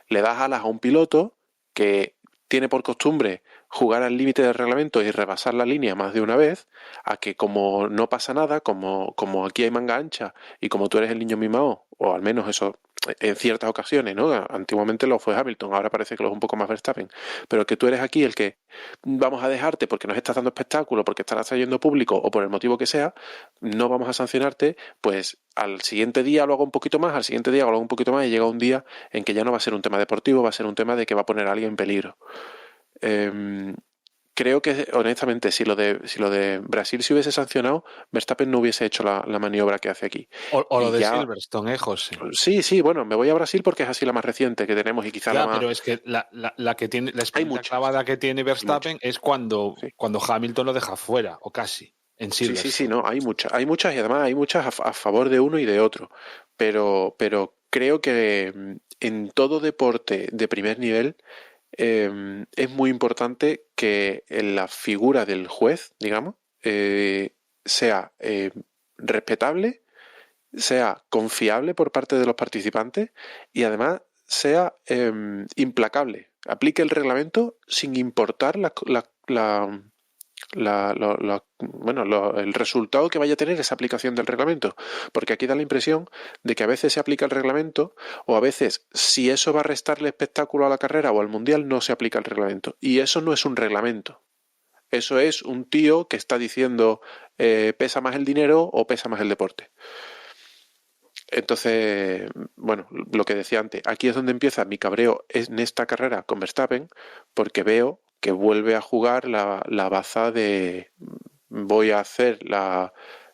Le das alas a un piloto que tiene por costumbre jugar al límite del reglamento y rebasar la línea más de una vez, a que como no pasa nada, como aquí hay manga ancha y como tú eres el niño mimado, o al menos eso en ciertas ocasiones, ¿no? Antiguamente lo fue Hamilton, ahora parece que lo es un poco más Verstappen, pero que tú eres aquí el que vamos a dejarte porque nos estás dando espectáculo, porque estás atrayendo público o por el motivo que sea, no vamos a sancionarte, pues al siguiente día lo hago un poquito más, al siguiente día lo hago un poquito más y llega un día en que ya no va a ser un tema deportivo, va a ser un tema de que va a poner a alguien en peligro. Creo que, honestamente, si lo de Brasil se hubiese sancionado, Verstappen no hubiese hecho la maniobra que hace aquí. O lo Y de ya, Silverstone, José. sí, bueno, me voy a Brasil porque es así la más reciente que tenemos y quizá la Ya, más... pero es que la que tiene, la experiencia muchas. clavada que tiene Verstappen es cuando Sí. Hamilton lo deja fuera, o casi, en Silverstone. Sí, no, hay muchas y además hay muchas a favor de uno y de otro. Pero creo que en todo deporte de primer nivel es muy importante que la figura del juez, digamos, sea respetable, sea confiable por parte de los participantes y además sea implacable. Aplique el reglamento sin importar el resultado que vaya a tener esa aplicación del reglamento, porque aquí da la impresión de que a veces se aplica el reglamento o a veces si eso va a restarle espectáculo a la carrera o al mundial no se aplica el reglamento y eso no es un reglamento, eso es un tío que está diciendo pesa más el dinero o pesa más el deporte. Entonces, bueno, lo que decía antes, aquí es donde empieza mi cabreo en esta carrera con Verstappen, porque veo que vuelve a jugar la baza de voy a hacer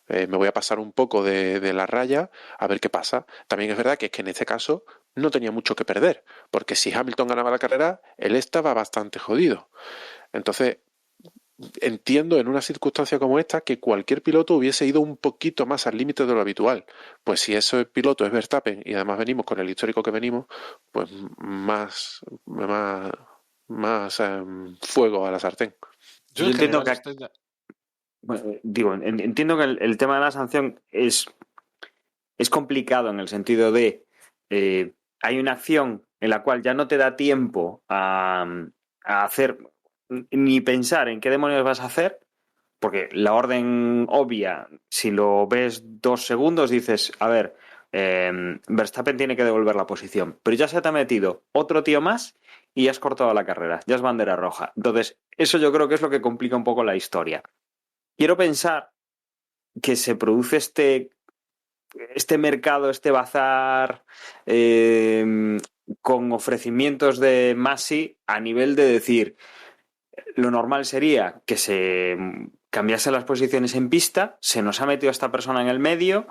me voy a pasar un poco de la raya a ver qué pasa. También es verdad que en este caso no tenía mucho que perder, porque si Hamilton ganaba la carrera, él estaba bastante jodido. Entonces, entiendo en una circunstancia como esta que cualquier piloto hubiese ido un poquito más al límite de lo habitual. Pues si ese piloto es Verstappen y además venimos con el histórico que venimos, pues más fuego a la sartén. Yo Yo en entiendo general que, entiendo que el tema de la sanción es complicado en el sentido de hay una acción en la cual ya no te da tiempo a hacer ni pensar en qué demonios vas a hacer, porque la orden obvia, si lo ves 2 segundos, dices, a ver, Verstappen tiene que devolver la posición, pero ya se te ha metido otro tío más y ya has cortado la carrera, ya es bandera roja. Entonces, eso yo creo que es lo que complica un poco la historia. Quiero pensar que se produce este mercado, este bazar con ofrecimientos de Masi a nivel de decir, lo normal sería que se cambiase las posiciones en pista, se nos ha metido esta persona en el medio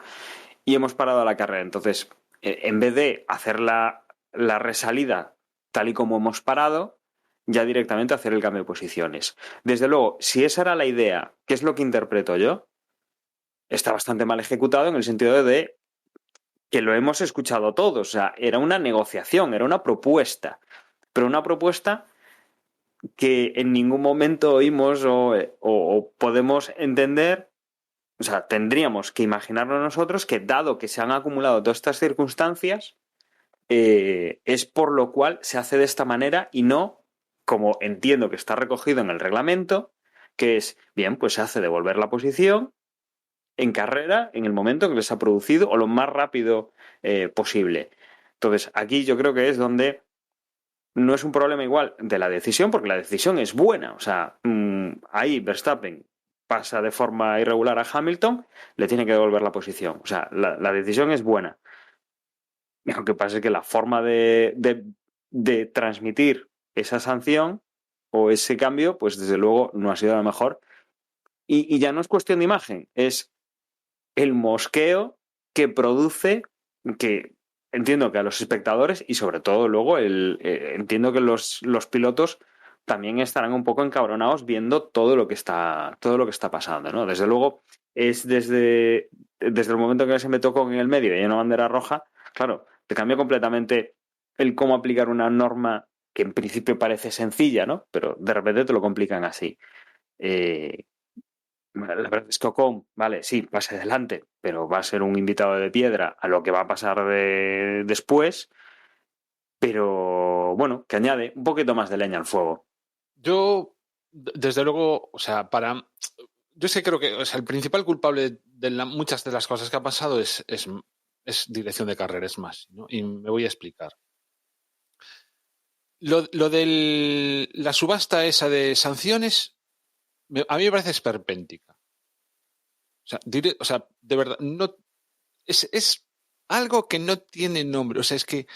y hemos parado la carrera. Entonces, en vez de hacer la resalida tal y como hemos parado, ya directamente hacer el cambio de posiciones. Desde luego, si esa era la idea, ¿qué es lo que interpreto yo? Está bastante mal ejecutado en el sentido de que lo hemos escuchado todos. O sea, era una negociación, era una propuesta. Pero una propuesta que en ningún momento oímos o podemos entender. O sea, tendríamos que imaginarnos nosotros que, dado que se han acumulado todas estas circunstancias, es por lo cual se hace de esta manera y no, como entiendo que está recogido en el reglamento, que es, bien, pues se hace devolver la posición en carrera en el momento que les ha producido o lo más rápido posible. Entonces, aquí yo creo que es donde no es un problema igual de la decisión, porque la decisión es buena. O sea, ahí Verstappen pasa de forma irregular a Hamilton, le tiene que devolver la posición. O sea, la decisión es buena. Lo que pasa es que la forma de transmitir esa sanción o ese cambio, pues desde luego no ha sido la mejor. Y ya no es cuestión de imagen, es el mosqueo que produce, que entiendo que a los espectadores y sobre todo luego entiendo que los pilotos también estarán un poco encabronados viendo todo lo que está pasando, ¿no? Desde luego es desde el momento que se me tocó en el medio y hay una bandera roja, claro, te cambia completamente el cómo aplicar una norma que en principio parece sencilla, ¿no? Pero de repente te lo complican así. La verdad es que Ocon, vale, sí, pase adelante, pero va a ser un invitado de piedra a lo que va a pasar después. Pero bueno, que añade un poquito más de leña al fuego. Yo, desde luego, o sea, yo sé, creo que, o sea, el principal culpable de muchas de las cosas que ha pasado es dirección de carrera, es más, ¿no? Y me voy a explicar. Lo de la subasta esa de sanciones, a mí me parece esperpéntica. O sea, de verdad, no es algo que no tiene nombre. O sea, es que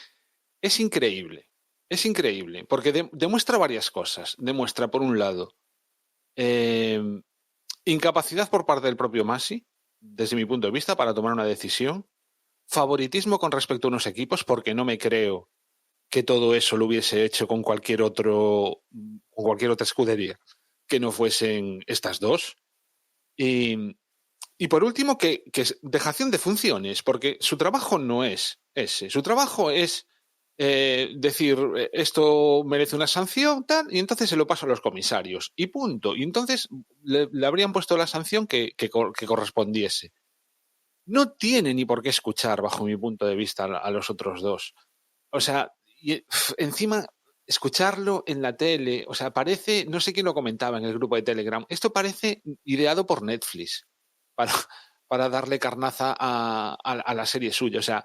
es increíble. Es increíble, porque demuestra varias cosas. Demuestra, por un lado, incapacidad por parte del propio Masi, desde mi punto de vista, para tomar una decisión. Favoritismo con respecto a unos equipos, porque no me creo que todo eso lo hubiese hecho con cualquier otra escudería que no fuesen estas dos. Y por último, que dejación de funciones, porque su trabajo no es ese. Su trabajo es decir, esto merece una sanción, tal, y entonces se lo paso a los comisarios. Y punto. Y entonces le habrían puesto la sanción que correspondiese. No tiene ni por qué escuchar, bajo mi punto de vista, a los otros dos. O sea, encima escucharlo en la tele, o sea, parece, no sé quién lo comentaba en el grupo de Telegram, esto parece ideado por Netflix para darle carnaza a la serie suya. O sea,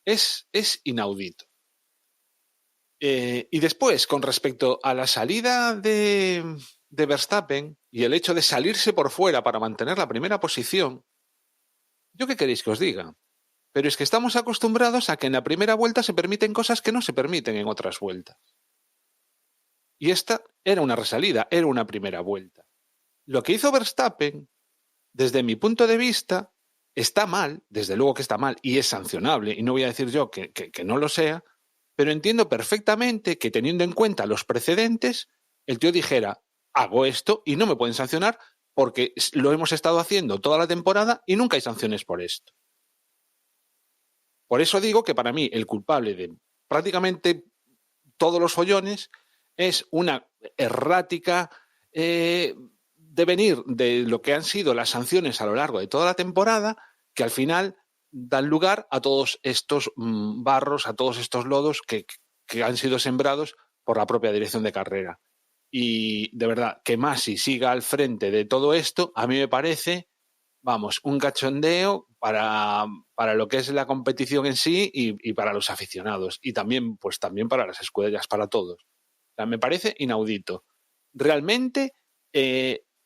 es inaudito. Y después, con respecto a la salida de Verstappen y el hecho de salirse por fuera para mantener la primera posición, ¿yo qué queréis que os diga? Pero es que estamos acostumbrados a que en la primera vuelta se permiten cosas que no se permiten en otras vueltas. Y esta era una resalida, era una primera vuelta. Lo que hizo Verstappen, desde mi punto de vista, está mal, desde luego que está mal y es sancionable, y no voy a decir yo que no lo sea, pero entiendo perfectamente que, teniendo en cuenta los precedentes, el tío dijera, hago esto y no me pueden sancionar porque lo hemos estado haciendo toda la temporada y nunca hay sanciones por esto. Por eso digo que para mí el culpable de prácticamente todos los follones es una errática devenir de lo que han sido las sanciones a lo largo de toda la temporada, que al final dan lugar a todos estos barros, a todos estos lodos que han sido sembrados por la propia dirección de carrera. Y de verdad, que Masi siga al frente de todo esto, a mí me parece, vamos, un cachondeo para lo que es la competición en sí y para los aficionados. Y también, pues también para las escuderías, para todos. O sea, me parece inaudito. Realmente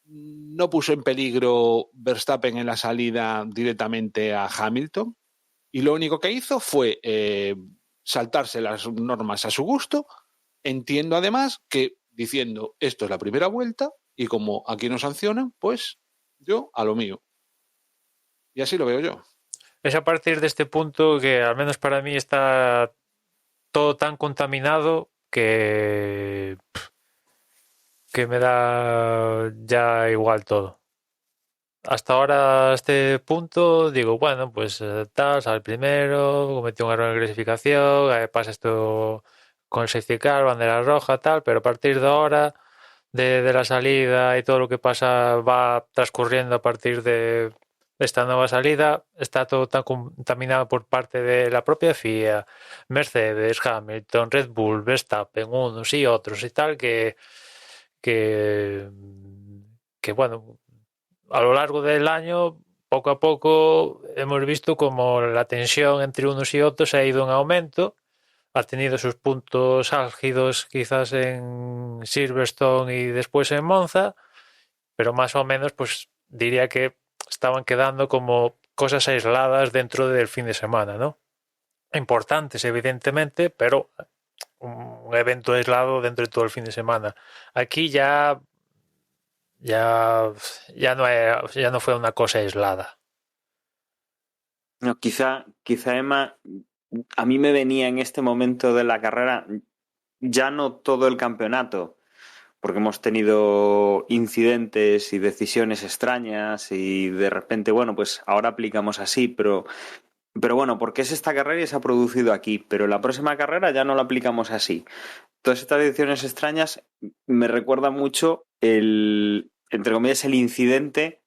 no puso en peligro Verstappen en la salida directamente a Hamilton, y lo único que hizo fue saltarse las normas a su gusto. Entiendo además que diciendo, esto es la primera vuelta y como aquí no sancionan, pues yo a lo mío. Y así lo veo yo. Es a partir de este punto que, al menos para mí, está todo tan contaminado que me da ya igual todo. Hasta ahora, a este punto, digo, bueno, pues tal, sale primero, cometió un error en clasificación, pasa esto con el safety car, bandera roja, tal, pero a partir de ahora, de la salida y todo lo que pasa va transcurriendo a partir de esta nueva salida, está todo tan contaminado por parte de la propia FIA, Mercedes, Hamilton, Red Bull, Verstappen, unos y otros y tal, que bueno, a lo largo del año, poco a poco, hemos visto como la tensión entre unos y otros ha ido en aumento. Ha tenido sus puntos álgidos quizás en Silverstone y después en Monza, pero más o menos pues diría que estaban quedando como cosas aisladas dentro del fin de semana, ¿no? Importantes, evidentemente, pero un evento aislado dentro de todo el fin de semana. Aquí ya no fue una cosa aislada. No, quizá Emma, a mí me venía en este momento de la carrera ya no todo el campeonato, porque hemos tenido incidentes y decisiones extrañas y de repente, bueno, pues ahora aplicamos así, pero bueno, porque es esta carrera y se ha producido aquí, pero la próxima carrera ya no la aplicamos así. Todas estas decisiones extrañas me recuerdan mucho entre comillas, el incidente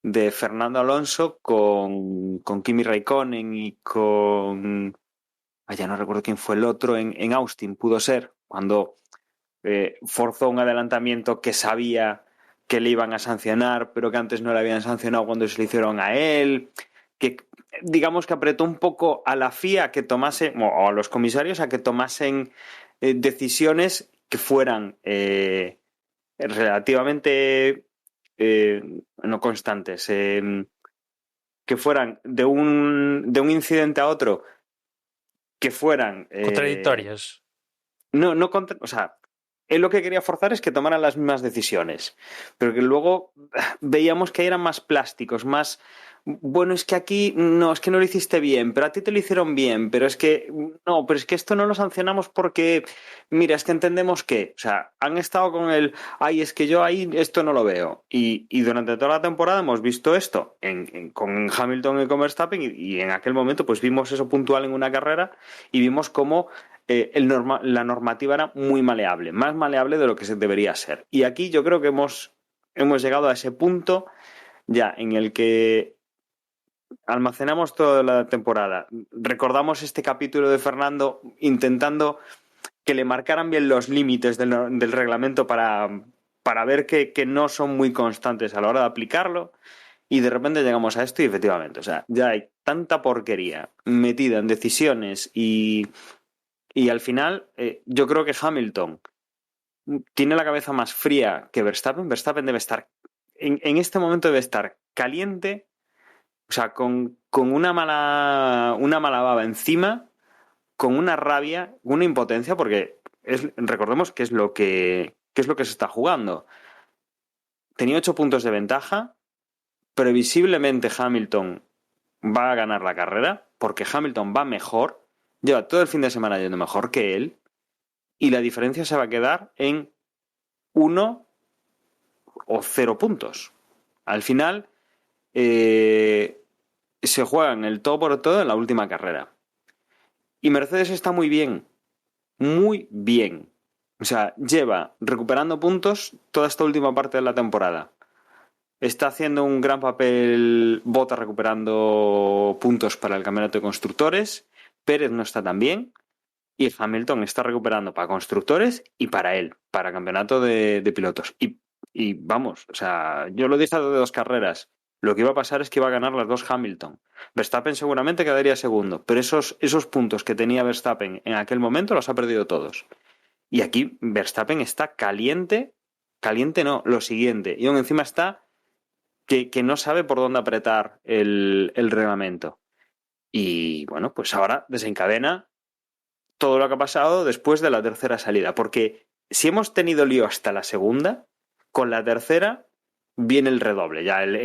de Fernando Alonso con Kimi Raikkonen y con... ya no recuerdo quién fue el otro, en Austin pudo ser, cuando forzó un adelantamiento que sabía que le iban a sancionar, pero que antes no le habían sancionado cuando se lo hicieron a él, que digamos que apretó un poco a la FIA a que tomase, o a los comisarios a que tomasen decisiones que fueran relativamente no constantes, que fueran de un incidente a otro, que fueran Contradictorias. no, o sea, él lo que quería forzar es que tomaran las mismas decisiones, pero que luego veíamos que eran más plásticos, más, bueno, es que aquí, no, es que no lo hiciste bien, pero a ti te lo hicieron bien, pero es que, no, pero es que esto no lo sancionamos porque, mira, es que entendemos que, o sea, han estado con el, ay, es que yo ahí esto no lo veo, y durante toda la temporada hemos visto esto con Hamilton y con Verstappen, y en aquel momento pues vimos eso puntual en una carrera, y vimos cómo la normativa era muy maleable, más maleable de lo que se debería ser. Y aquí yo creo que hemos llegado a ese punto ya en el que almacenamos toda la temporada. Recordamos este capítulo de Fernando intentando que le marcaran bien los límites del reglamento para ver que no son muy constantes a la hora de aplicarlo. Y de repente llegamos a esto y efectivamente, o sea, ya hay tanta porquería metida en decisiones y al final, yo creo que Hamilton tiene la cabeza más fría que Verstappen. Verstappen debe estar, en este momento debe estar caliente, o sea, con una mala baba encima, con una rabia, una impotencia, porque recordemos que es lo que se está jugando. Tenía 8 puntos de ventaja, previsiblemente Hamilton va a ganar la carrera, porque Hamilton va mejor, lleva todo el fin de semana yendo mejor que él, y la diferencia se va a quedar en 1 o 0 puntos. Al final se juegan el todo por todo en la última carrera. Y Mercedes está muy bien, muy bien. O sea, lleva recuperando puntos toda esta última parte de la temporada. Está haciendo un gran papel Bottas recuperando puntos para el campeonato de constructores. Pérez no está tan bien. Y Hamilton está recuperando para constructores y para él, para campeonato de pilotos. Y vamos, o sea, yo lo dije de 2 carreras. Lo que iba a pasar es que iba a ganar las 2 Hamilton. Verstappen seguramente quedaría segundo, pero esos puntos que tenía Verstappen en aquel momento los ha perdido todos. Y aquí Verstappen está caliente no, lo siguiente. Y aún encima está que no sabe por dónde apretar el reglamento. Y bueno, pues ahora desencadena todo lo que ha pasado después de la tercera salida, porque si hemos tenido lío hasta la segunda, con la tercera viene el redoble, ya lo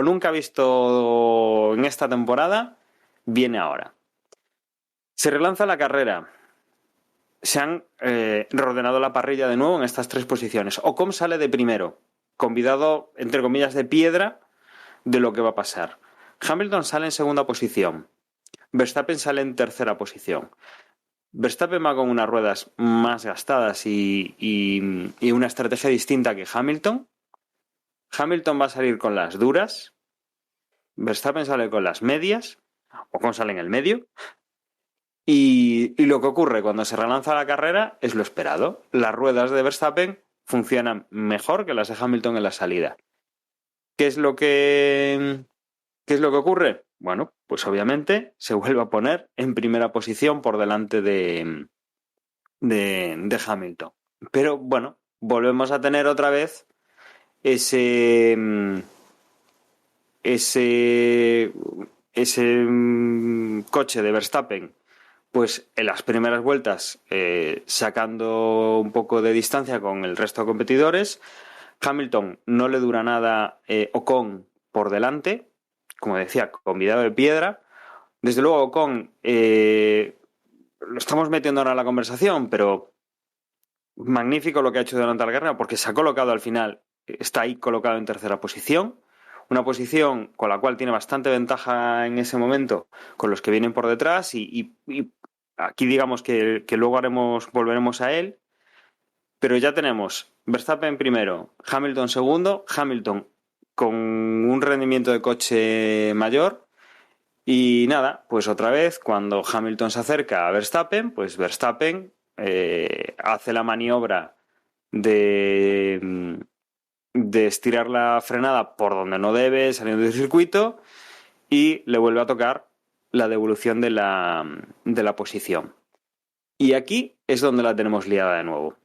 nunca visto en esta temporada viene ahora. Se relanza la carrera, se han reordenado la parrilla de nuevo en estas 3 posiciones. Ocon sale de primero, convidado entre comillas de piedra de lo que va a pasar. Hamilton sale en segunda posición. Verstappen sale en tercera posición. Verstappen va con unas ruedas más gastadas y una estrategia distinta que Hamilton. Hamilton va a salir con las duras. Verstappen sale con las medias. Ocon sale en el medio. Y lo que ocurre cuando se relanza la carrera es lo esperado. Las ruedas de Verstappen funcionan mejor que las de Hamilton en la salida. ¿Qué es lo que ocurre? Bueno, pues obviamente se vuelve a poner en primera posición por delante de Hamilton. Pero bueno, volvemos a tener otra vez ese coche de Verstappen, pues en las primeras vueltas sacando un poco de distancia con el resto de competidores. Hamilton no le dura nada Ocon por delante, como decía, convidado de piedra. Desde luego Ocon lo estamos metiendo ahora en la conversación, pero magnífico lo que ha hecho durante la carrera, porque se ha colocado al final, está ahí colocado en tercera posición, una posición con la cual tiene bastante ventaja en ese momento con los que vienen por detrás y aquí digamos que luego volveremos a él, pero ya tenemos Verstappen primero, Hamilton segundo, Hamilton con un rendimiento de coche mayor. Y nada, pues otra vez, cuando Hamilton se acerca a Verstappen, pues Verstappen hace la maniobra de estirar la frenada por donde no debe, saliendo del circuito, y le vuelve a tocar la devolución de la posición. Y aquí es donde la tenemos liada de nuevo.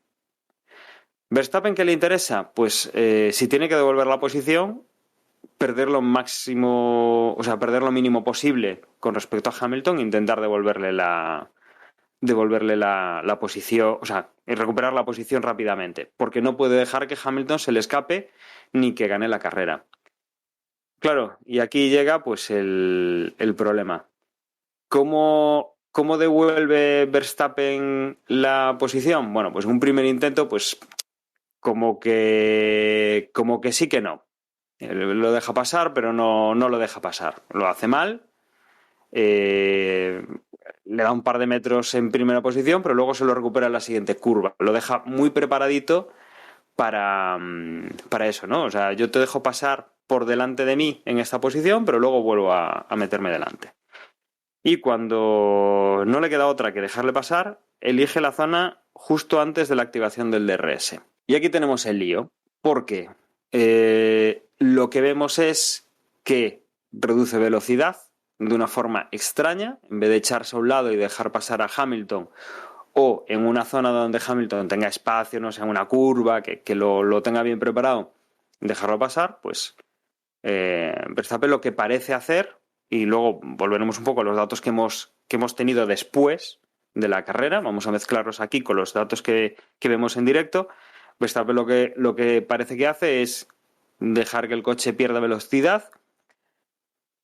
¿Verstappen qué le interesa? Pues si tiene que devolver la posición, perder lo máximo, o sea, perder lo mínimo posible con respecto a Hamilton, intentar devolverle la posición, o sea, recuperar la posición rápidamente, porque no puede dejar que Hamilton se le escape ni que gane la carrera. Claro, y aquí llega pues el problema. ¿Cómo devuelve Verstappen la posición? Bueno, pues un primer intento, pues como que sí que no. Lo deja pasar, pero no lo deja pasar. Lo hace mal. Le da un par de metros en primera posición, pero luego se lo recupera en la siguiente curva. Lo deja muy preparadito para eso, ¿no? O sea, yo te dejo pasar por delante de mí en esta posición, pero luego vuelvo a meterme delante. Y cuando no le queda otra que dejarle pasar, elige la zona justo antes de la activación del DRS. Y aquí tenemos el lío, porque lo que vemos es que reduce velocidad de una forma extraña, en vez de echarse a un lado y dejar pasar a Hamilton, o en una zona donde Hamilton tenga espacio, no sé, en una curva, que lo tenga bien preparado, dejarlo pasar, pues Verstappen lo que parece hacer, y luego volveremos un poco a los datos que hemos tenido después de la carrera, vamos a mezclarlos aquí con los datos que vemos en directo. Verstappen lo que parece que hace es dejar que el coche pierda velocidad.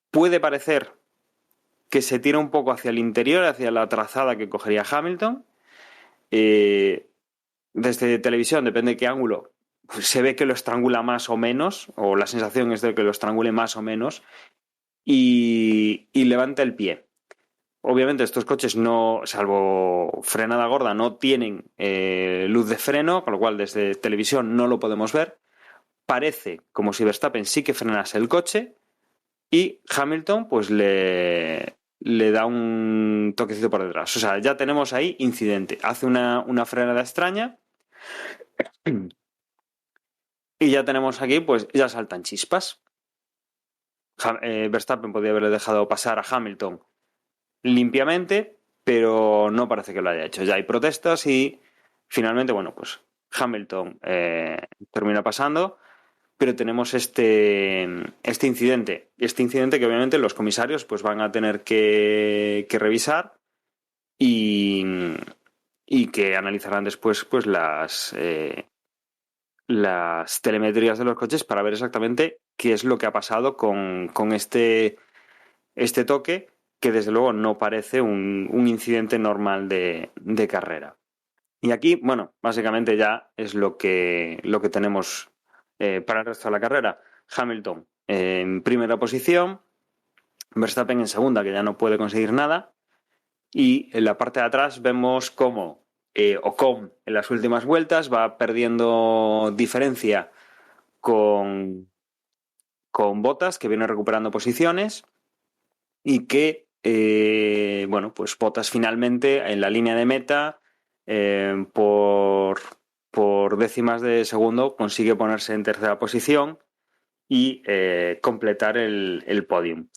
Puede parecer que se tira un poco hacia el interior, hacia la trazada que cogería Hamilton. Desde televisión, depende de qué ángulo, pues se ve que lo estrangula más o menos, o la sensación es de que lo estrangule más o menos, y levanta el pie. Obviamente estos coches no, salvo frenada gorda, no tienen luz de freno, con lo cual desde televisión no lo podemos ver. Parece como si Verstappen sí que frenase el coche y Hamilton pues le da un toquecito por detrás. O sea, ya tenemos ahí incidente. Hace una frenada extraña y ya tenemos aquí, pues ya saltan chispas. Verstappen podría haberle dejado pasar a Hamilton limpiamente, pero no parece que lo haya hecho. Ya hay protestas y finalmente, bueno, pues Hamilton termina pasando, pero tenemos este incidente. Este incidente que obviamente los comisarios pues van a tener que revisar y que analizarán después pues las telemetrías de los coches para ver exactamente qué es lo que ha pasado con este toque, que desde luego no parece un incidente normal de carrera. Y aquí, bueno, básicamente ya es lo que tenemos para el resto de la carrera. Hamilton en primera posición, Verstappen en segunda, que ya no puede conseguir nada, y en la parte de atrás vemos cómo Ocon en las últimas vueltas va perdiendo diferencia con Bottas, que viene recuperando posiciones, y que bueno, pues Bottas finalmente en la línea de meta por décimas de segundo consigue ponerse en tercera posición y completar el podium.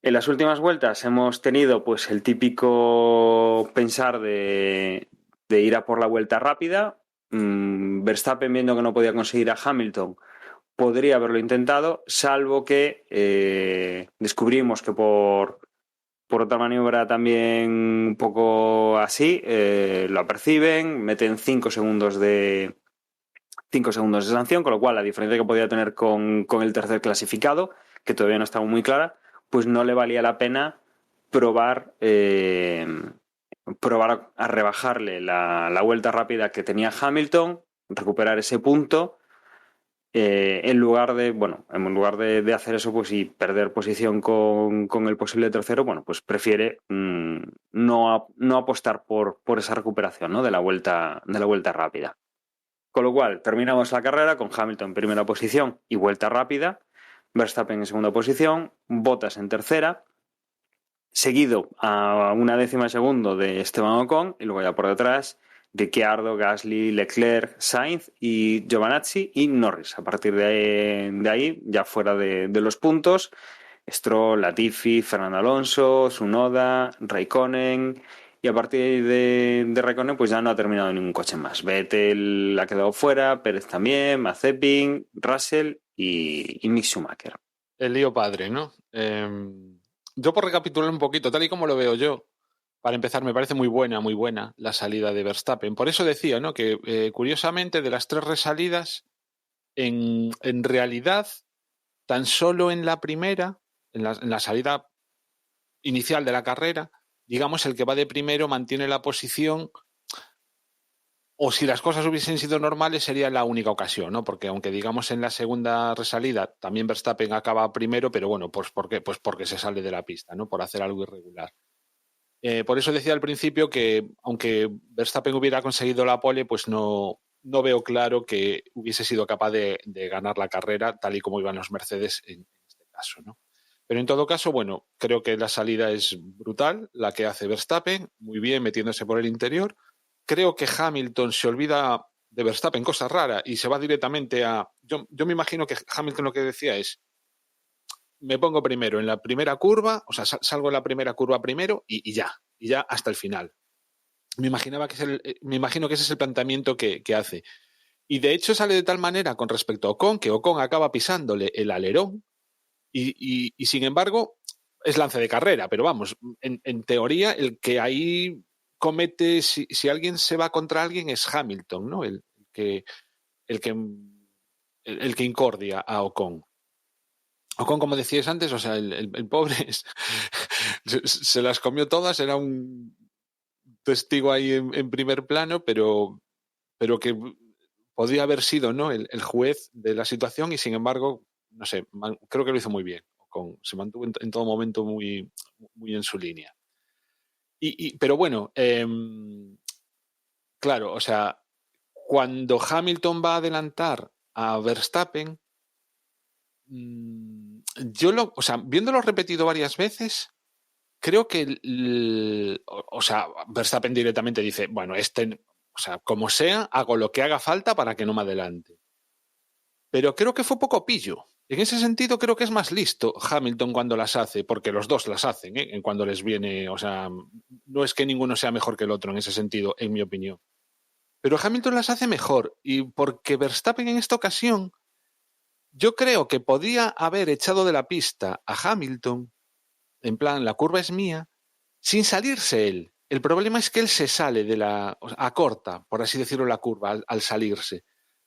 En las últimas vueltas hemos tenido pues el típico pensar de ir a por la vuelta rápida. Verstappen, viendo que no podía conseguir a Hamilton, podría haberlo intentado, salvo que descubrimos que por otra maniobra también un poco así, lo aperciben, meten 5 segundos de sanción, con lo cual la diferencia que podía tener con el tercer clasificado, que todavía no estaba muy clara, pues no le valía la pena probar a rebajarle la vuelta rápida que tenía Hamilton, recuperar ese punto, en lugar de hacer eso pues y perder posición con el posible tercero, bueno, pues prefiere no apostar por esa recuperación, ¿no?, de la vuelta rápida. Con lo cual, terminamos la carrera con Hamilton en primera posición y vuelta rápida, Verstappen en segunda posición, Bottas en tercera, seguido a 1/10 segundo de Esteban Ocon, y luego ya por detrás Ricciardo, Gasly, Leclerc, Sainz y Giovinazzi y Norris. A partir de ahí, ya fuera de los puntos, Stroll, Latifi, Fernando Alonso, Tsunoda, Raikkonen, y a partir de Raikkonen pues ya no ha terminado ningún coche más. Vettel ha quedado fuera, Pérez también, Mazepin, Russell y Mick Schumacher. El lío padre, ¿no? Yo por recapitular un poquito, tal y como lo veo yo, para empezar, me parece muy buena la salida de Verstappen. Por eso decía, ¿no? Que curiosamente de las 3 resalidas, en realidad, tan solo en la primera, en la salida inicial de la carrera, digamos, el que va de primero mantiene la posición, o si las cosas hubiesen sido normales sería la única ocasión, ¿no? Porque aunque digamos en la segunda resalida también Verstappen acaba primero, pero bueno, pues ¿por qué? Pues porque se sale de la pista, ¿no? Por hacer algo irregular. Por eso decía al principio que aunque Verstappen hubiera conseguido la pole, pues no veo claro que hubiese sido capaz de ganar la carrera tal y como iban los Mercedes en este caso, ¿no? Pero en todo caso, bueno, creo que la salida es brutal, la que hace Verstappen, muy bien metiéndose por el interior. Creo que Hamilton se olvida de Verstappen, cosa rara, y se va directamente a... Yo me imagino que Hamilton lo que decía es, me pongo primero en la primera curva, o sea, salgo en la primera curva primero y ya hasta el final. Me imagino que ese es el planteamiento que hace. Y de hecho sale de tal manera con respecto a Ocon, que Ocon acaba pisándole el alerón y sin embargo es lance de carrera, pero vamos, en teoría el que ahí comete, si alguien se va contra alguien es Hamilton, ¿no? El que incordia a Ocon. Ocon, como decías antes, o sea, el pobre se las comió todas, era un testigo ahí en primer plano, pero que podría haber sido, ¿no? el juez de la situación y sin embargo, no sé, creo que lo hizo muy bien. Se mantuvo en todo momento muy, muy en su línea. Pero bueno, claro, o sea, cuando Hamilton va a adelantar a Verstappen, o sea, viéndolo repetido varias veces, creo que Verstappen directamente dice, bueno, o sea, como sea, hago lo que haga falta para que no me adelante. Pero creo que fue poco pillo. En ese sentido creo que es más listo Hamilton cuando las hace, porque los dos las hacen, ¿eh? En cuando les viene, o sea, no es que ninguno sea mejor que el otro en ese sentido, en mi opinión. Pero Hamilton las hace mejor y porque Verstappen en esta ocasión yo creo que podía haber echado de la pista a Hamilton, en plan, la curva es mía, sin salirse él. El problema es que él se sale acorta, por así decirlo, la curva al salirse.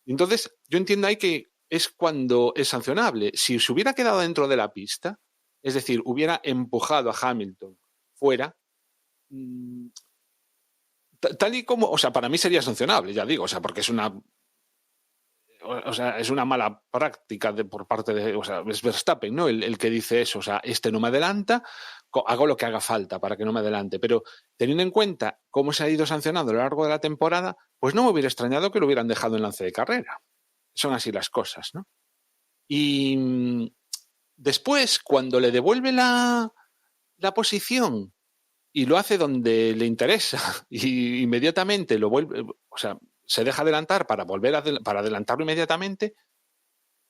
Entonces, yo entiendo ahí que es cuando es sancionable. Si se hubiera quedado dentro de la pista, es decir, hubiera empujado a Hamilton fuera, tal y como, o sea, para mí sería sancionable, ya digo, o sea, porque es una mala práctica por parte de, o sea, es Verstappen, ¿no? El que dice eso, o sea, no me adelanta, hago lo que haga falta para que no me adelante. Pero teniendo en cuenta cómo se ha ido sancionando a lo largo de la temporada, pues no me hubiera extrañado que lo hubieran dejado en lance de carrera. Son así las cosas, ¿no? Y después, cuando le devuelve la posición y lo hace donde le interesa y inmediatamente lo vuelve, o sea, se deja adelantar para para adelantarlo inmediatamente.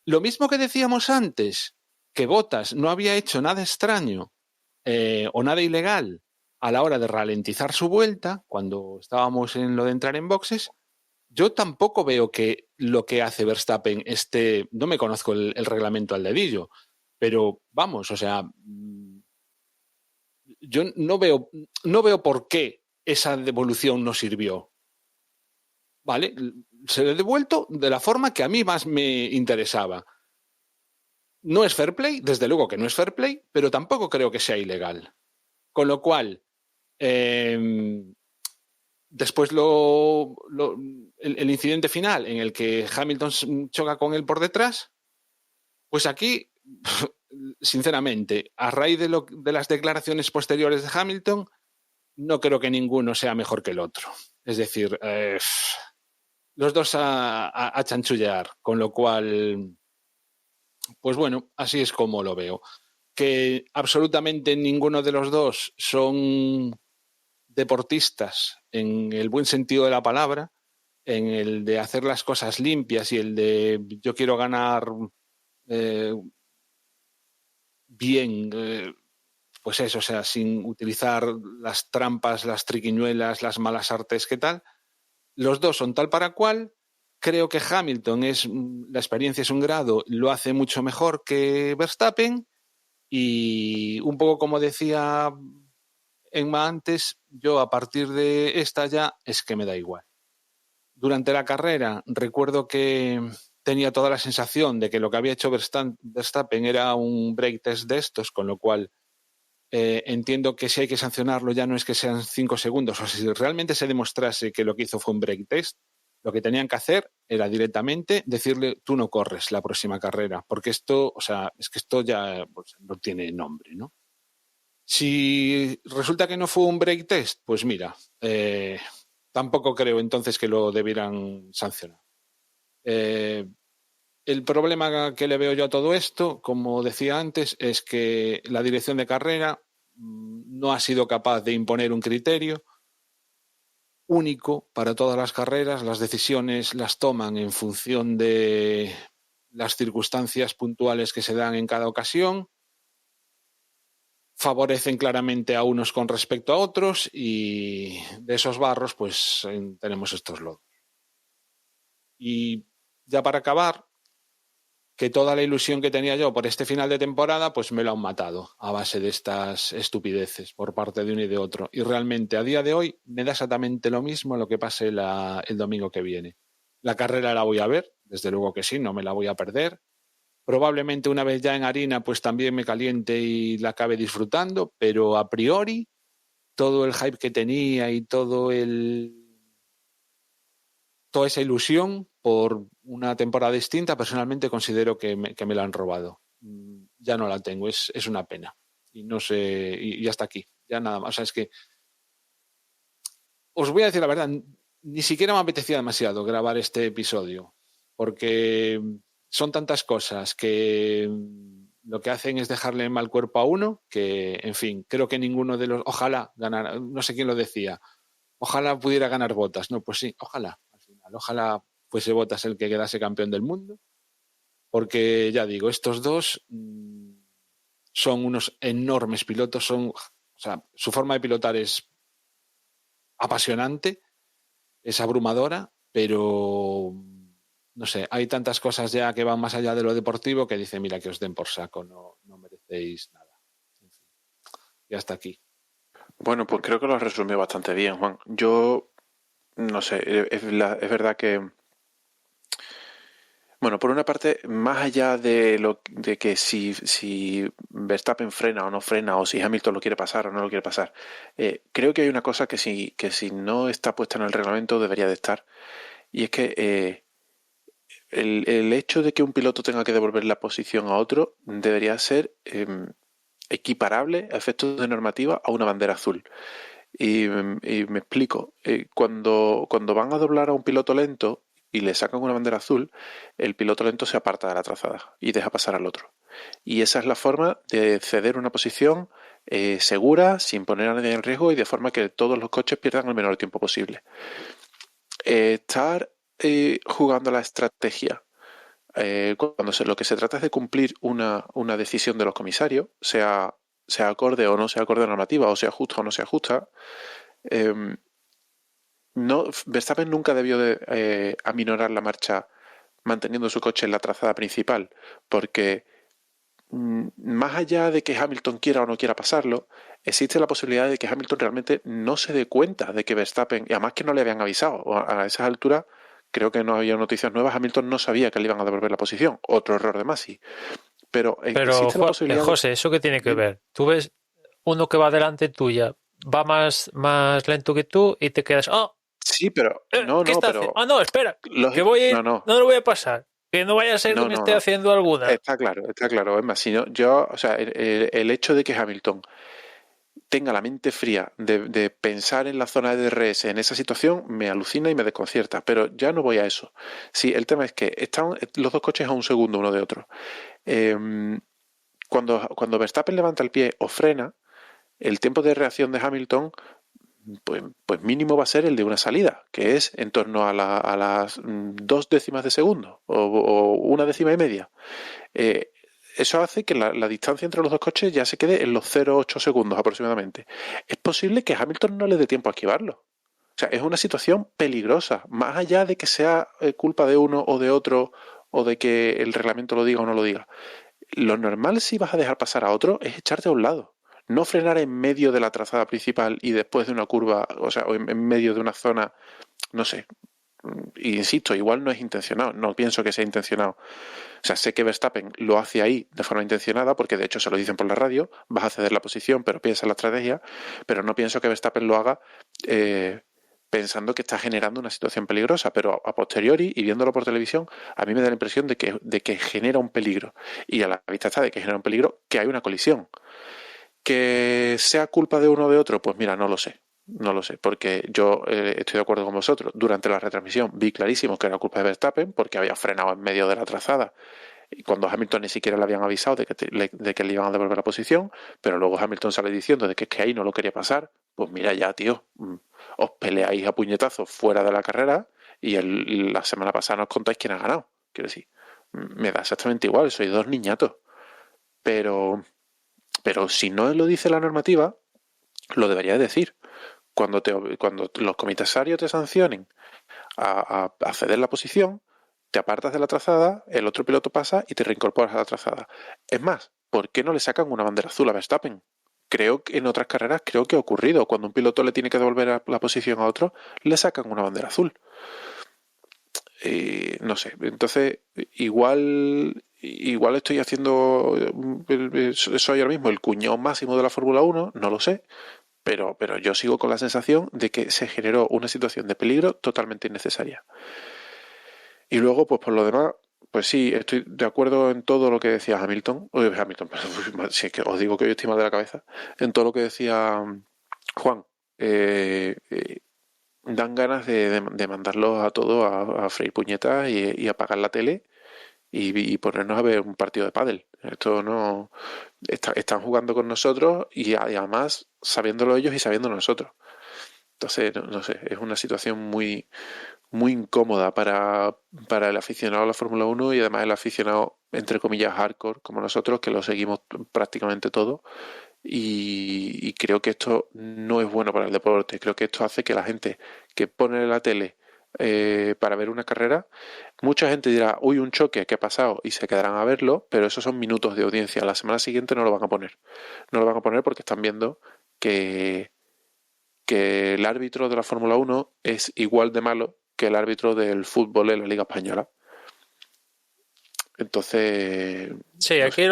Lo mismo que decíamos antes, que Bottas no había hecho nada extraño o nada ilegal a la hora de ralentizar su vuelta, cuando estábamos en lo de entrar en boxes, yo tampoco veo que lo que hace Verstappen no me conozco el reglamento al dedillo, pero vamos, o sea, yo no veo por qué esa devolución no sirvió. ¿Vale? Se le ha devuelto de la forma que a mí más me interesaba. No es fair play, desde luego que no es fair play, pero tampoco creo que sea ilegal. Con lo cual, después el incidente final en el que Hamilton choca con él por detrás, pues aquí, sinceramente, a raíz de las declaraciones posteriores de Hamilton, no creo que ninguno sea mejor que el otro. Es decir, los dos a chanchullear, con lo cual, pues bueno, así es como lo veo. Que absolutamente ninguno de los dos son deportistas en el buen sentido de la palabra, en el de hacer las cosas limpias y el de yo quiero ganar bien, pues eso, o sea, sin utilizar las trampas, las triquiñuelas, las malas artes, ¿qué tal? Los dos son tal para cual. Creo que Hamilton la experiencia es un grado, lo hace mucho mejor que Verstappen y un poco como decía Emma antes, yo a partir de esta ya es que me da igual. Durante la carrera recuerdo que tenía toda la sensación de que lo que había hecho Verstappen era un break test de estos, con lo cual entiendo que si hay que sancionarlo ya no es que sean 5 segundos, o sea, si realmente se demostrase que lo que hizo fue un break test, lo que tenían que hacer era directamente decirle tú no corres la próxima carrera, porque esto, o sea, es que esto ya pues, no tiene nombre, ¿no? Si resulta que no fue un break test, pues mira, tampoco creo entonces que lo debieran sancionar. El problema que le veo yo a todo esto, como decía antes, es que la dirección de carrera no ha sido capaz de imponer un criterio único para todas las carreras. Las decisiones las toman en función de las circunstancias puntuales que se dan en cada ocasión. Favorecen claramente a unos con respecto a otros y de esos barros pues tenemos estos lodos. Y ya para acabar, que toda la ilusión que tenía yo por este final de temporada pues me lo han matado a base de estas estupideces por parte de uno y de otro. Y realmente a día de hoy me da exactamente lo mismo lo que pase el domingo que viene. La carrera la voy a ver, desde luego que sí, no me la voy a perder. Probablemente una vez ya en harina pues también me caliente y la acabe disfrutando, pero a priori todo el hype que tenía y toda esa ilusión por una temporada distinta, personalmente considero que me la han robado. Ya no la tengo, es una pena. Y no sé, y hasta aquí, ya nada más. O sea, es que os voy a decir la verdad, ni siquiera me apetecía demasiado grabar este episodio, porque son tantas cosas que lo que hacen es dejarle mal cuerpo a uno, que, en fin, creo que ninguno de los... Ojalá ganara, no sé quién lo decía, ojalá pudiera ganar Bottas. No, pues sí, ojalá, al final, ojalá fuese Bottas el que quedase campeón del mundo, porque ya digo, estos dos son unos enormes pilotos, o sea, su forma de pilotar es apasionante, es abrumadora, pero no sé, hay tantas cosas ya que van más allá de lo deportivo que dice, mira, que os den por saco, no merecéis nada. En fin, y hasta aquí. Bueno, pues creo que lo has resumido bastante bien, Juan. Yo, no sé, es verdad que, bueno, por una parte, más allá de que si Verstappen frena o no frena, o si Hamilton lo quiere pasar o no lo quiere pasar, creo que hay una cosa que si no está puesta en el reglamento debería de estar, y es que el hecho de que un piloto tenga que devolver la posición a otro debería ser equiparable a efectos de normativa a una bandera azul. Y me explico. Cuando van a doblar a un piloto lento y le sacan una bandera azul, el piloto lento se aparta de la trazada y deja pasar al otro. Y esa es la forma de ceder una posición segura, sin poner a nadie en riesgo y de forma que todos los coches pierdan el menor tiempo posible. Estar jugando la estrategia cuando lo que se trata es de cumplir una decisión de los comisarios, sea acorde o no sea acorde a la normativa, o sea justa o no sea justa, Verstappen nunca debió de aminorar la marcha manteniendo su coche en la trazada principal, porque más allá de que Hamilton quiera o no quiera pasarlo, existe la posibilidad de que Hamilton realmente no se dé cuenta de que Verstappen, y además que no le habían avisado, a esas alturas creo que no había noticias nuevas, Hamilton no sabía que le iban a devolver la posición, otro error de Masi. Pero existe la posibilidad José, ¿eso qué tiene que ver? Tú ves uno que va delante tuya, va más lento que tú y te quedas, sí, pero ¿qué está haciendo? No, espera, lógico, que voy a ir, no lo voy a pasar, que no vaya a ser que me esté haciendo alguna. Está claro, es más, si no, yo, o sea, el hecho de que Hamilton tenga la mente fría de pensar en la zona de DRS en esa situación, me alucina y me desconcierta. Pero ya no voy a eso. Sí, el tema es que están los dos coches a un segundo uno de otro. Cuando Verstappen levanta el pie o frena, el tiempo de reacción de Hamilton pues mínimo va a ser el de una salida, que es en torno a las 2 décimas de segundo o 1 décima y media. Eso hace que la distancia entre los dos coches ya se quede en los 0,8 segundos aproximadamente. Es posible que Hamilton no le dé tiempo a esquivarlo. O sea, es una situación peligrosa, más allá de que sea culpa de uno o de otro, o de que el reglamento lo diga o no lo diga. Lo normal, si vas a dejar pasar a otro, es echarte a un lado. No frenar en medio de la trazada principal y después de una curva, o sea, o en medio de una zona, no sé. Y insisto, igual no es intencionado, no pienso que sea intencionado. O sea, sé que Verstappen lo hace ahí de forma intencionada, porque de hecho se lo dicen por la radio, vas a ceder la posición, pero piensa en la estrategia, pero no pienso que Verstappen lo haga pensando que está generando una situación peligrosa, pero a posteriori, y viéndolo por televisión, a mí me da la impresión de que genera un peligro, y a la vista está de que genera un peligro, que hay una colisión. ¿Que sea culpa de uno o de otro? Pues mira, no lo sé. No lo sé, porque yo estoy de acuerdo con vosotros. Durante la retransmisión vi clarísimo que era culpa de Verstappen porque había frenado en medio de la trazada y cuando Hamilton ni siquiera le habían avisado de que le iban a devolver la posición, pero luego Hamilton sale diciendo de que es que ahí no lo quería pasar. Pues mira ya, tío, os peleáis a puñetazos fuera de la carrera y la semana pasada nos contáis quién ha ganado. Quiero decir, me da exactamente igual, sois dos niñatos. Pero si no lo dice la normativa, lo debería decir. Cuando los comisarios te sancionen a ceder la posición, te apartas de la trazada, el otro piloto pasa y te reincorporas a la trazada. Es más, ¿por qué no le sacan una bandera azul a Verstappen? Creo que en otras carreras que ha ocurrido. Cuando un piloto le tiene que devolver la posición a otro, le sacan una bandera azul. No sé, entonces igual estoy haciendo, soy ahora mismo el cuñado máximo de la Fórmula 1, no lo sé, pero yo sigo con la sensación de que se generó una situación de peligro totalmente innecesaria. Y luego, pues por lo demás, pues sí, estoy de acuerdo en todo lo que decía Hamilton, perdón, si es que os digo que hoy estoy mal de la cabeza, en todo lo que decía Juan. Dan ganas de mandarlos a todos a freír puñetas y apagar la tele y ponernos a ver un partido de pádel. Esto no... Están jugando con nosotros y además sabiéndolo ellos y sabiéndolo nosotros. Entonces, no sé, es una situación muy, muy incómoda para el aficionado a la Fórmula 1 y además el aficionado, entre comillas, hardcore, como nosotros, que lo seguimos prácticamente todo. Y creo que esto no es bueno para el deporte. Creo que esto hace que la gente que pone la tele para ver una carrera, mucha gente dirá, uy, un choque, ¿qué ha pasado? Y se quedarán a verlo, pero esos son minutos de audiencia. La semana siguiente no lo van a poner. No lo van a poner porque están viendo que el árbitro de la Fórmula 1 es igual de malo que el árbitro del fútbol en la Liga Española. Entonces... Sí, no aquí sé.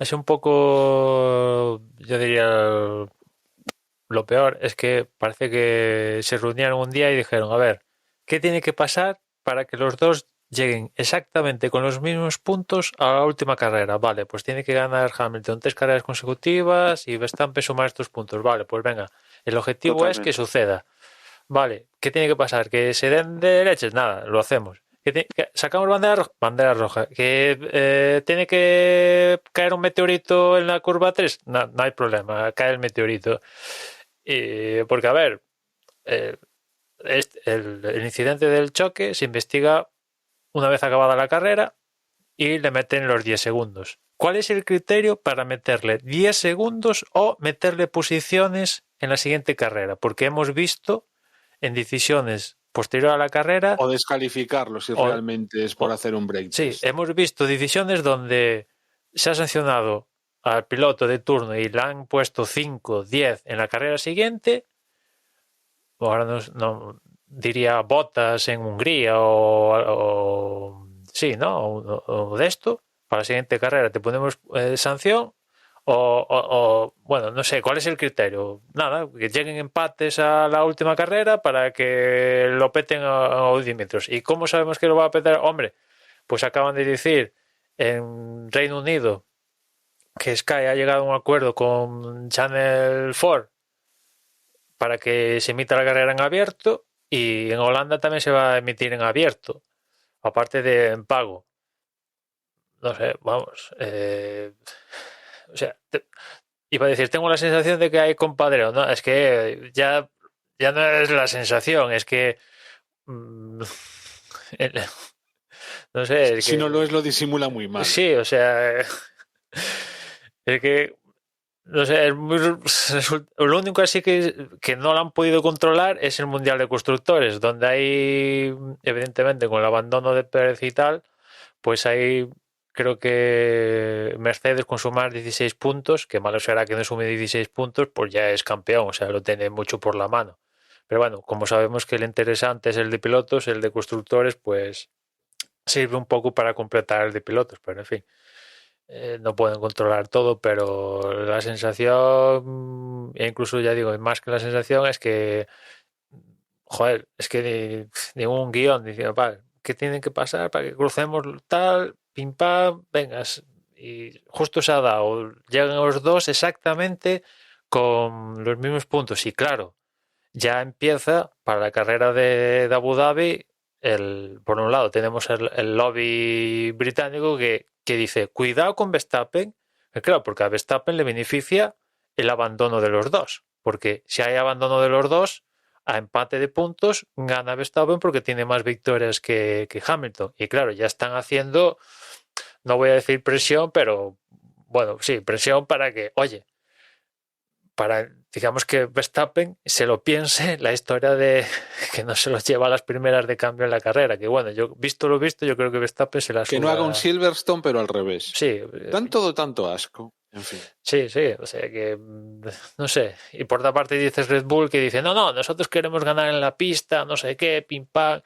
es un poco, yo diría, lo peor es que parece que se reunieron un día y dijeron, a ver, ¿qué tiene que pasar para que los dos lleguen exactamente con los mismos puntos a la última carrera? Vale, pues tiene que ganar Hamilton 3 carreras consecutivas y Verstappen sumar estos puntos. Vale, pues venga, el objetivo es que suceda. Vale, ¿qué tiene que pasar? ¿Que se den de leches? Nada, lo hacemos. Que sacamos bandera roja. ¿Que tiene que caer un meteorito en la curva 3? No, no hay problema, cae el meteorito. Porque, a ver, el incidente del choque se investiga una vez acabada la carrera y le meten los 10 segundos. ¿Cuál es el criterio para meterle 10 segundos o meterle posiciones en la siguiente carrera? Porque hemos visto en decisiones posterior a la carrera... O descalificarlo si realmente es por hacer un break Sí, test. hemos visto decisiones donde se ha sancionado al piloto de turno y le han puesto 5, 10 en la carrera siguiente. Ahora no diría Bottas en Hungría sí, ¿no? O de esto. Para la siguiente carrera te ponemos sanción. Bueno, no sé, ¿cuál es el criterio? Nada, que lleguen empates a la última carrera para que lo peten a audímetros. ¿Y cómo sabemos que lo va a petar? Hombre, pues acaban de decir en Reino Unido que Sky ha llegado a un acuerdo con Channel 4 para que se emita la carrera en abierto, y en Holanda también se va a emitir en abierto, aparte de en pago. No sé, vamos. O sea, iba a decir, tengo la sensación de que hay compadreo. No, es que ya no es la sensación, es que no sé, es Si que no lo es, lo disimula muy mal. sí, o sea, es que no sé, lo único así que no lo han podido controlar es el Mundial de Constructores, donde hay, evidentemente, con el abandono de Pérez y tal, pues hay, creo que Mercedes con sumar 16 puntos, que malo será que no sume 16 puntos, pues ya es campeón, o sea, lo tiene mucho por la mano. Pero bueno, como sabemos que el interesante es el de pilotos, el de constructores, pues sirve un poco para completar el de pilotos, pero en fin. No pueden controlar todo, pero la sensación, e incluso ya digo, más que la sensación, es que, joder, es que ni un guión diciendo, vale, ¿qué tienen que pasar para que crucemos tal, pim pam, vengas? Y justo se ha dado, llegan los dos exactamente con los mismos puntos, y claro, ya empieza para la carrera de Abu Dhabi. Por un lado tenemos el lobby británico que dice, cuidado con Verstappen, claro, porque a Verstappen le beneficia el abandono de los dos, porque si hay abandono de los dos, a empate de puntos gana Verstappen porque tiene más victorias que Hamilton, y claro, ya están haciendo, no voy a decir presión, pero bueno, sí, presión para que, oye, para, digamos, que Verstappen se lo piense la historia de que no se los lleva a las primeras de cambio en la carrera, que bueno, yo visto lo visto, yo creo que Verstappen se la Que no haga un Silverstone, pero al revés. Sí, Dan todo tanto asco. En fin. sí, o sea que no sé. Y por otra parte dices Red Bull, que dice, no, nosotros queremos ganar en la pista, no sé qué, pim pam.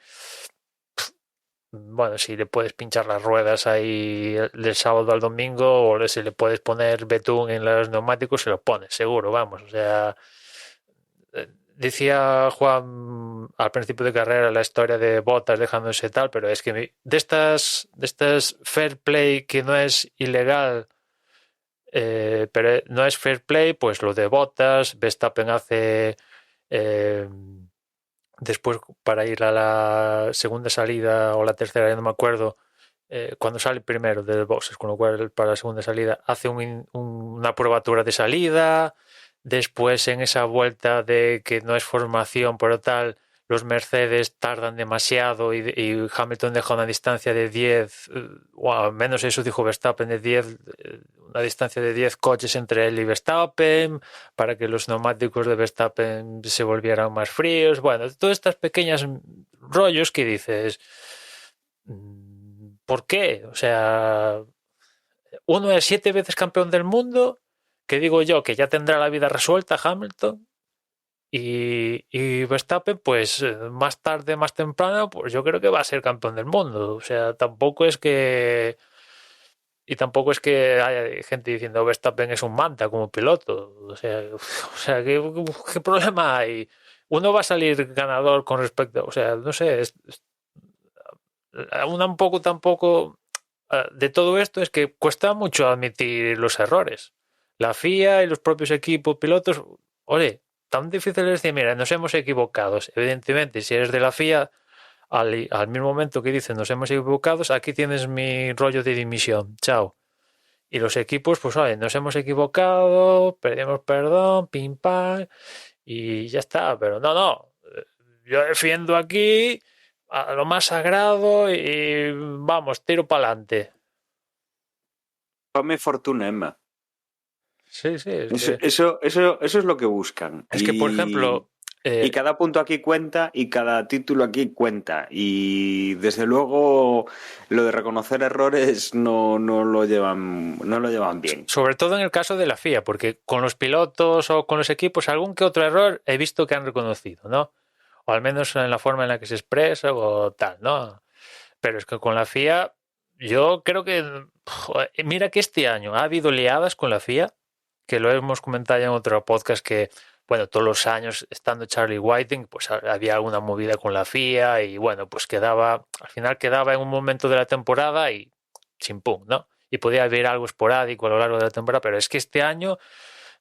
Bueno, si le puedes pinchar las ruedas ahí del sábado al domingo, o si le puedes poner betún en los neumáticos, se lo pones, seguro, vamos. O sea, decía Juan al principio de carrera la historia de Bottas dejándose tal, pero es que de estas fair play que no es ilegal, pero no es fair play, pues lo de Bottas, Verstappen hace después para ir a la segunda salida o la tercera, ya no me acuerdo, cuando sale primero de boxes, con lo cual para la segunda salida hace una probatura de salida. Después en esa vuelta de que no es formación pero tal, los Mercedes tardan demasiado y Hamilton deja una distancia de 10, o al menos eso dijo Verstappen, de 10, una distancia de 10 coches entre él y Verstappen, para que los neumáticos de Verstappen se volvieran más fríos. Bueno, todas estas pequeñas rollos que dices, ¿por qué? O sea, uno es 7 veces campeón del mundo, que digo yo que ya tendrá la vida resuelta Hamilton, y Verstappen, pues más tarde, más temprano, pues yo creo que va a ser campeón del mundo. O sea, tampoco es que... Y tampoco es que haya gente diciendo Verstappen es un manta como piloto. O sea ¿qué problema hay? Uno va a salir ganador con respecto... O sea, no sé, un poco tampoco de todo esto es que cuesta mucho admitir los errores. La FIA y los propios equipos pilotos, oye, tan difícil es decir, mira, nos hemos equivocado. Evidentemente, si eres de la FIA, al mismo momento que dicen nos hemos equivocado, aquí tienes mi rollo de dimisión, chao. Y los equipos, pues oye, nos hemos equivocado, pedimos perdón, pim pam, y ya está. Pero no, yo defiendo aquí a lo más sagrado y vamos, tiro para adelante. Fame fortuna, Emma. Sí, Eso es lo que buscan. Es que, por ejemplo... y cada punto aquí cuenta y cada título aquí cuenta. Y desde luego lo de reconocer errores no lo llevan bien. Sobre todo en el caso de la FIA, porque con los pilotos o con los equipos algún que otro error he visto que han reconocido, ¿no? O al menos en la forma en la que se expresa o tal, ¿no? Pero es que con la FIA yo creo que... Joder, mira que este año ha habido liadas con la FIA, que lo hemos comentado ya en otro podcast que, bueno, todos los años estando Charlie Whiting, pues había alguna movida con la FIA y bueno, pues al final quedaba en un momento de la temporada y chimpum, ¿no? y podía haber algo esporádico a lo largo de la temporada, pero es que este año,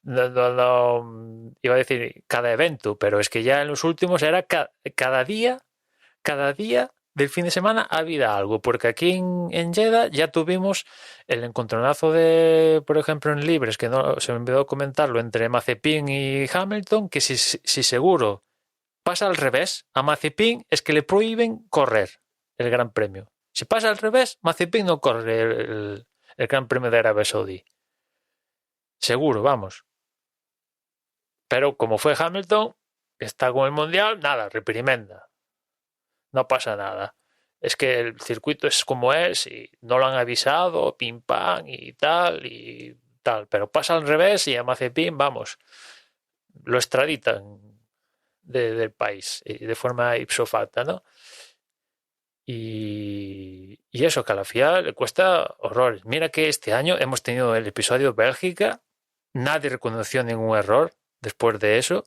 iba a decir cada evento, pero es que ya en los últimos era cada día del fin de semana había algo, porque aquí en Jeddah ya tuvimos el encontronazo de, por ejemplo, en libres, que no se me olvidó comentarlo, entre Mazepin y Hamilton, que si seguro pasa al revés, a Mazepin es que le prohíben correr el Gran Premio. Si pasa al revés, Mazepin no corre el Gran Premio de Arabia Saudí. Seguro, vamos. Pero como fue Hamilton, que está con el Mundial, nada, reprimenda. No pasa nada. Es que el circuito es como es y no lo han avisado, pim pam y tal, pero pasa al revés y a Mazepin, vamos, lo extraditan del país y de forma ipso facto, ¿no? Y eso que a la FIA le cuesta horrores. Mira que este año hemos tenido el episodio Bélgica, nadie reconoció ningún error después de eso,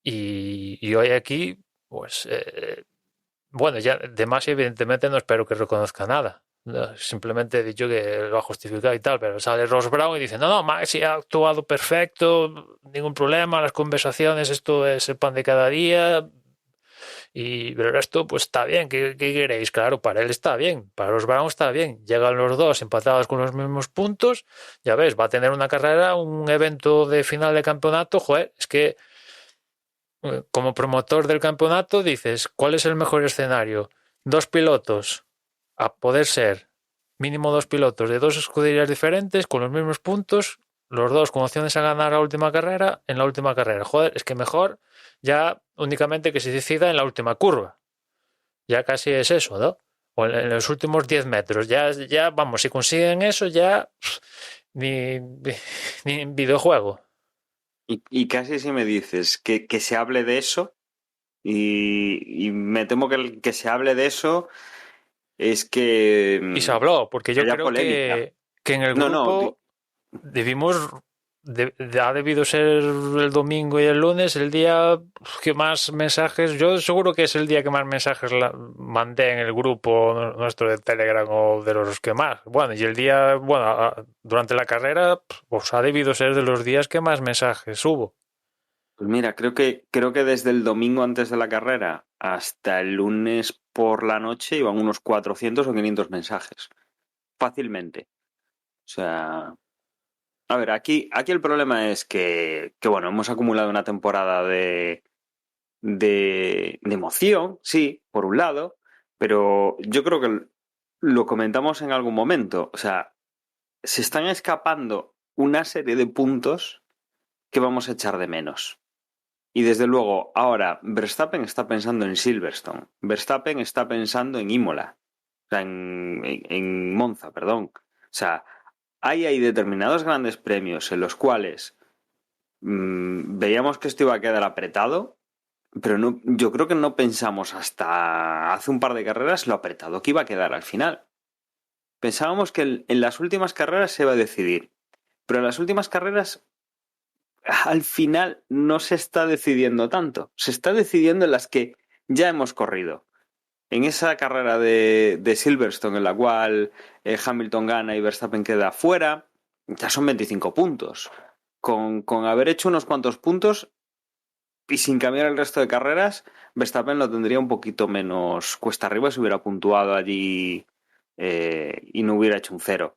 y hoy aquí, pues, bueno, ya de más evidentemente no espero que reconozca nada. No, simplemente he dicho que lo ha justificado y tal, pero sale Ross Brown y dice, no, Maxi ha actuado perfecto, ningún problema, las conversaciones, esto es el pan de cada día, y el resto pues está bien. ¿Qué queréis? Claro, para él está bien, para Ross Brown está bien, llegan los dos empatados con los mismos puntos, ya ves, va a tener una carrera, un evento de final de campeonato, joder, es que como promotor del campeonato dices, ¿cuál es el mejor escenario? Dos pilotos, a poder ser mínimo dos pilotos de dos escuderías diferentes con los mismos puntos, los dos con opciones a ganar la última carrera en la última carrera. Joder, es que mejor ya únicamente que se decida en la última curva. Ya casi es eso, ¿no? O en los últimos 10 metros. Ya vamos, si consiguen eso ya ni en videojuego. Y casi si me dices que se hable de eso, y me temo que el que se hable de eso es que... Y se habló, porque yo haya creo polémica. que en el No, grupo debimos... ha debido ser el domingo y el lunes el día que más mensajes, yo seguro que es el día que más mensajes mandé en el grupo nuestro de Telegram, o de los que más, bueno, y el día, bueno, durante la carrera pues ha debido ser de los días que más mensajes hubo. Pues mira, creo que desde el domingo antes de la carrera hasta el lunes por la noche iban unos 400 o 500 mensajes. Fácilmente. O sea... A ver, aquí el problema es que bueno, hemos acumulado una temporada de emoción, sí, por un lado, pero yo creo que lo comentamos en algún momento. O sea, se están escapando una serie de puntos que vamos a echar de menos. Y desde luego, ahora Verstappen está pensando en Silverstone, Verstappen está pensando en Imola, o sea, en Monza, perdón. O sea, hay determinados grandes premios en los cuales veíamos que esto iba a quedar apretado, pero no, yo creo que no pensamos hasta hace un par de carreras lo apretado que iba a quedar al final. Pensábamos que en las últimas carreras se iba a decidir, pero en las últimas carreras al final no se está decidiendo tanto. Se está decidiendo en las que ya hemos corrido. En esa carrera de Silverstone en la cual Hamilton gana y Verstappen queda fuera, ya son 25 puntos. Con haber hecho unos cuantos puntos y sin cambiar el resto de carreras, Verstappen lo tendría un poquito menos cuesta arriba si hubiera puntuado allí y no hubiera hecho un cero.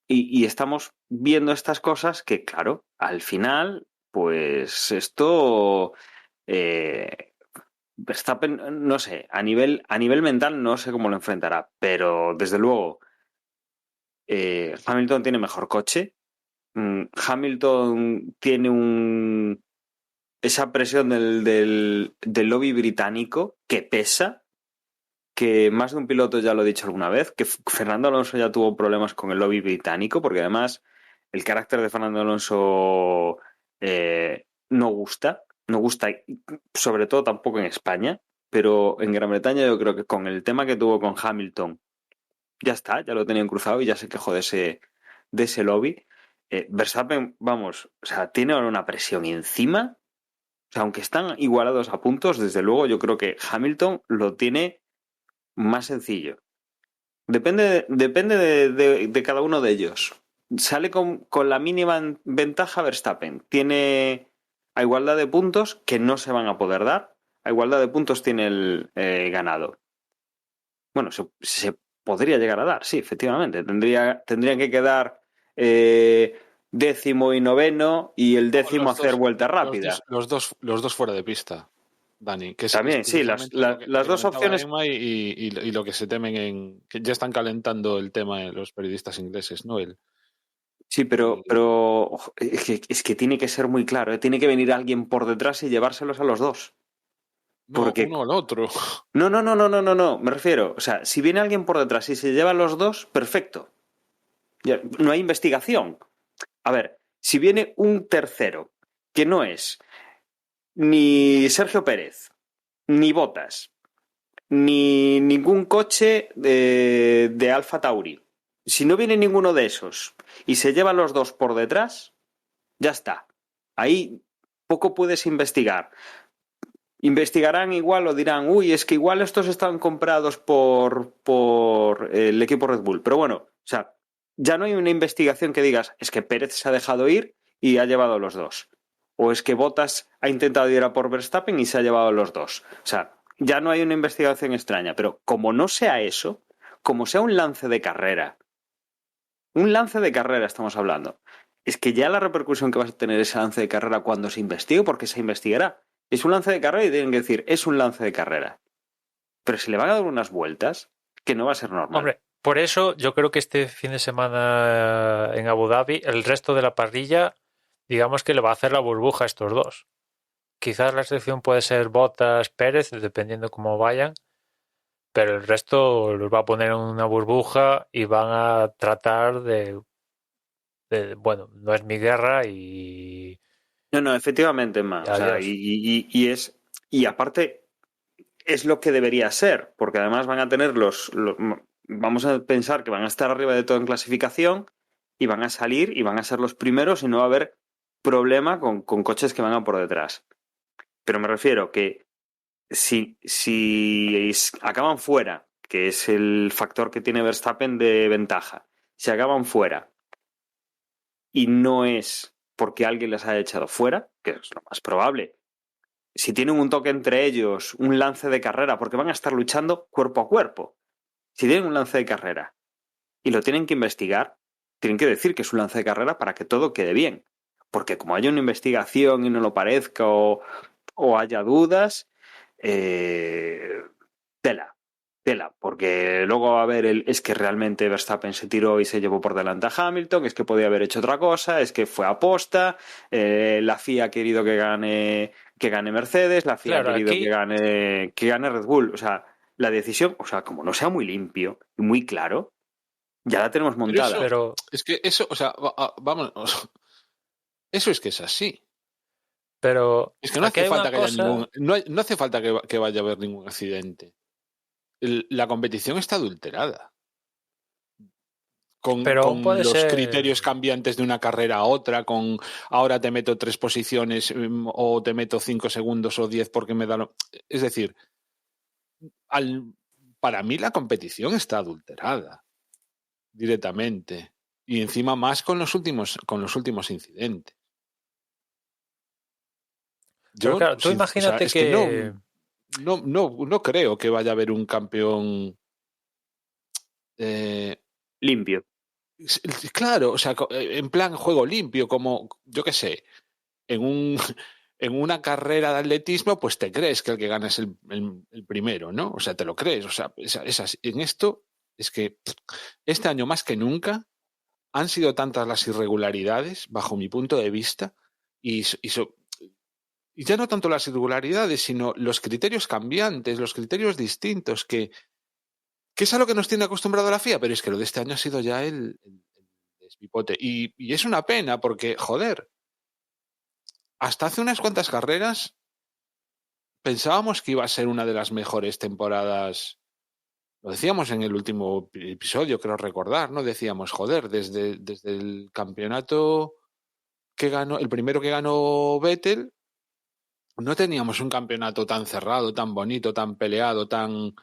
Y estamos viendo estas cosas que, claro, al final, pues esto... Verstappen, no sé, a nivel mental no sé cómo lo enfrentará, pero desde luego Hamilton tiene mejor coche. Hamilton tiene esa presión del lobby británico que pesa, que más de un piloto ya lo ha dicho alguna vez, que Fernando Alonso ya tuvo problemas con el lobby británico, porque además el carácter de Fernando Alonso no gusta, sobre todo tampoco en España, pero en Gran Bretaña yo creo que con el tema que tuvo con Hamilton, ya está, ya lo tenían cruzado y ya se quejó de ese lobby. Verstappen, vamos, o sea, tiene ahora una presión encima. O sea, aunque están igualados a puntos, desde luego yo creo que Hamilton lo tiene más sencillo. Depende de cada uno de ellos. Sale con la mínima ventaja Verstappen. Tiene a igualdad de puntos que no se van a poder dar. A igualdad de puntos tiene el ganado. Bueno, se podría llegar a dar, sí, efectivamente. Tendrían que quedar 10º y 9º y el 10º hacer vuelta rápida. Los dos fuera de pista, Dani. Que También, sí, las dos opciones. Emma y lo que se temen que ya están calentando el tema de los periodistas ingleses, ¿no? Sí, pero es que tiene que ser muy claro, ¿eh? Tiene que venir alguien por detrás y llevárselos a los dos. No, Porque... uno al otro. No, me refiero. O sea, si viene alguien por detrás y se lleva a los dos, perfecto. Ya, no hay investigación. A ver, si viene un tercero, que no es ni Sergio Pérez, ni Bottas, ni ningún coche de Alfa Tauri. Si no viene ninguno de esos y se lleva a los dos por detrás, ya está. Ahí poco puedes investigar. Investigarán igual o dirán, uy, es que igual estos están comprados por el equipo Red Bull. Pero bueno, o sea, ya no hay una investigación que digas, es que Pérez se ha dejado ir y ha llevado a los dos. O es que Bottas ha intentado ir a por Verstappen y se ha llevado a los dos. O sea, ya no hay una investigación extraña. Pero como no sea eso, como sea un lance de carrera estamos hablando, es que ya la repercusión que vas a tener ese lance de carrera cuando se investigue, porque se investigará. Es un lance de carrera y tienen que decir, es un lance de carrera. Pero si le van a dar unas vueltas, que no va a ser normal. Hombre, por eso yo creo que este fin de semana en Abu Dhabi, el resto de la parrilla, digamos que le va a hacer la burbuja a estos dos. Quizás la excepción puede ser Bottas, Pérez, dependiendo cómo vayan, pero el resto los va a poner en una burbuja y van a tratar de bueno, no es mi guerra y... No, efectivamente, más. O sea, y aparte es lo que debería ser, porque además van a tener vamos a pensar que van a estar arriba de todo en clasificación y van a salir y van a ser los primeros y no va a haber problema con coches que van a por detrás. Pero me refiero que si acaban fuera, que es el factor que tiene Verstappen de ventaja, si acaban fuera y no es porque alguien les haya echado fuera, que es lo más probable, si tienen un toque entre ellos, un lance de carrera, porque van a estar luchando cuerpo a cuerpo, si tienen un lance de carrera y lo tienen que investigar, tienen que decir que es un lance de carrera para que todo quede bien. Porque como haya una investigación y no lo parezca o haya dudas, tela. Porque luego va a haber es que realmente Verstappen se tiró y se llevó por delante a Hamilton, es que podía haber hecho otra cosa, es que fue aposta, la FIA ha querido que gane Mercedes, la FIA ha querido que gane Red Bull. O sea, la decisión, o sea, como no sea muy limpio y muy claro, ya la tenemos montada. Pero es que eso, o sea, vamos, eso es que es así. Pero es que no hace falta que haya no hace falta que vaya a haber ningún accidente. La competición está adulterada. Con los criterios cambiantes de una carrera a otra, con ahora te meto 3 posiciones o te meto 5 segundos o 10 porque me da Es decir, para mí la competición está adulterada directamente. Y encima más con los últimos incidentes. Pero claro, tú imagínate que no creo que vaya a haber un campeón limpio. Claro, o sea, en plan juego limpio, como, yo qué sé, en una carrera de atletismo, pues te crees que el que gana es el primero, ¿no? O sea, te lo crees. O sea, en esto es que este año más que nunca han sido tantas las irregularidades, bajo mi punto de vista, y ya no tanto las irregularidades, sino los criterios cambiantes, los criterios distintos, que es a lo que nos tiene acostumbrado la FIA, pero es que lo de este año ha sido ya el despipote. Y es una pena porque, joder, hasta hace unas cuantas carreras pensábamos que iba a ser una de las mejores temporadas. Lo decíamos en el último episodio, creo recordar, ¿no? Decíamos, joder, desde el campeonato que ganó, el primero que ganó Vettel, no teníamos un campeonato tan cerrado, tan bonito, tan peleado, tan...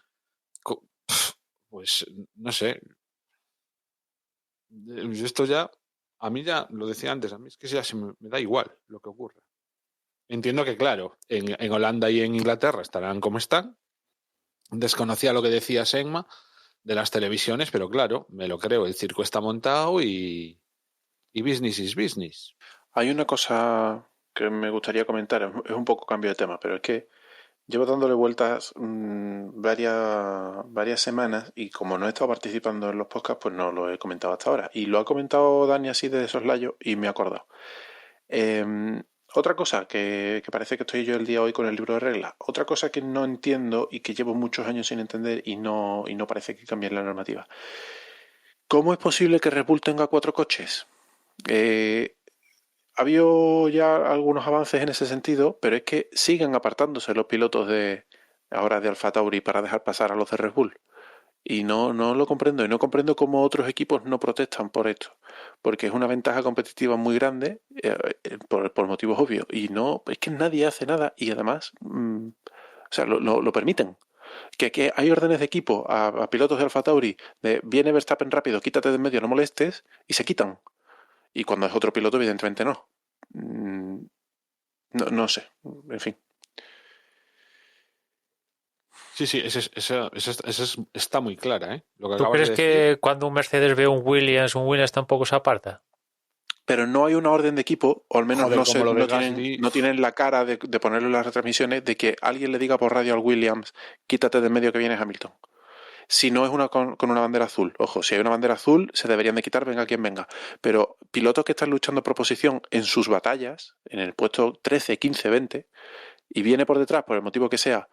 pues no sé. Esto ya, a mí ya, lo decía antes, a mí es que ya me da igual lo que ocurra. Entiendo que, claro, en Holanda y en Inglaterra estarán como están. Desconocía lo que decía Senma de las televisiones, pero claro, me lo creo, el circo está montado y business is business. Hay una cosa que me gustaría comentar, es un poco cambio de tema, pero es que llevo dándole vueltas varias semanas y como no he estado participando en los podcasts, pues no lo he comentado hasta ahora. Y lo ha comentado Dani así de soslayo y me he acordado. Otra cosa que parece que estoy yo el día hoy con el libro de reglas. Otra cosa que no entiendo y que llevo muchos años sin entender y no parece que cambie la normativa. ¿Cómo es posible que Red Bull tenga 4 coches? Ha habido ya algunos avances en ese sentido, pero es que siguen apartándose los pilotos ahora de Alfa Tauri para dejar pasar a los de Red Bull. Y no lo comprendo. Y no comprendo cómo otros equipos no protestan por esto. Porque es una ventaja competitiva muy grande por motivos obvios. Y no, es que nadie hace nada. Y además, o sea, lo permiten. Que hay órdenes de equipo a pilotos de Alfa Tauri de viene Verstappen rápido, quítate de en medio, no molestes, y se quitan. Y cuando es otro piloto, evidentemente no. No sé, en fin. Sí, esa está muy clara, ¿eh? Lo que ¿Tú acabas crees de decir. que cuando un Mercedes ve un Williams tampoco se aparta? Pero no hay una orden de equipo, o al menos Joder, como lo de Gasly. no tienen la cara de ponerlo en las retransmisiones, de que alguien le diga por radio al Williams, quítate de en medio que viene Hamilton. Si no es con una bandera azul. Ojo, si hay una bandera azul, se deberían de quitar, venga quien venga. Pero pilotos que están luchando por posición en sus batallas, en el puesto 13, 15, 20, y viene por detrás, por el motivo que sea,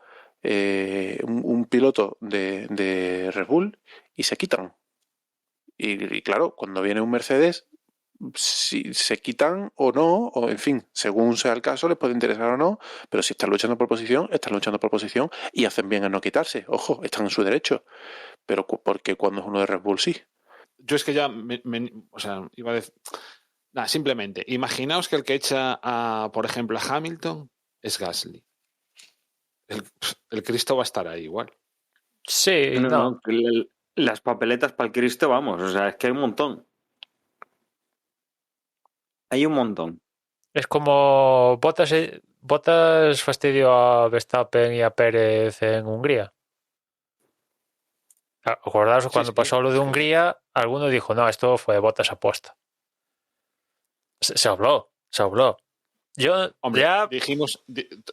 un piloto de Red Bull, y se quitan. Y claro, cuando viene un Mercedes, si se quitan o no, o en fin, según sea el caso, les puede interesar o no, pero si están luchando por posición y hacen bien en no quitarse. Ojo, están en su derecho, pero porque cuando es uno de Red Bull sí. Yo es que ya, o sea, iba a decir... Nada, simplemente, imaginaos que el que echa, por ejemplo, a Hamilton es Gasly. El Cristo va a estar ahí igual. Sí, no. Las papeletas para el Cristo, vamos, o sea, es que hay un montón. Hay un montón. Es como Bottas fastidió a Verstappen y a Pérez en Hungría. ¿Acordaos cuando pasó lo de Hungría? Alguno dijo, no, esto fue Bottas aposta. Se habló. Hombre, Ya...